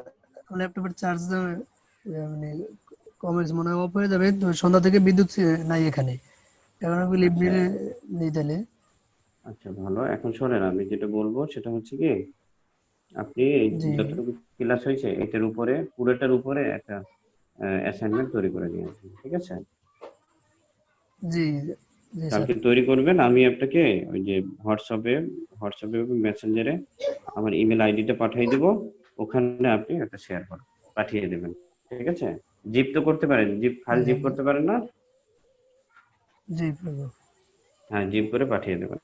ল্যাপটপের চার্জ মানে কমেন্টস মনে হয় অফ হয়ে যাবে, তো সন্ধ্যা থেকে বিদ্যুৎ নাই এখানে, এখন আমি লিভ আচ্ছা নিলে নিই তাহলে। আচ্ছা, ভালো। এখন শোনেন, আমি যেটা বলবো সেটা হচ্ছে কি, আপনি এই জি যতটুকু ক্লাস হয়েছে এটার উপরে, পুরোটার উপরে একটা অ্যাসাইনমেন্ট তৈরি করে নিয়ে আসবেন, ঠিক আছে? জি জি স্যার। কালকে তৈরি করবেন, আমি আপনাকে ওই যে হোয়াটসঅ্যাপে মেসেঞ্জারে আমার ইমেল আইডিটা পাঠিয়ে দিব, ওখানে আপনি একটা শেয়ার করে পাঠিয়ে দেবেন, ঠিক আছে? জিপ তো করতে পারেন, ফাইল জিপ করতে পারেন না? জি পারবো। হ্যাঁ, জিপ করে পাঠিয়ে দেবেন।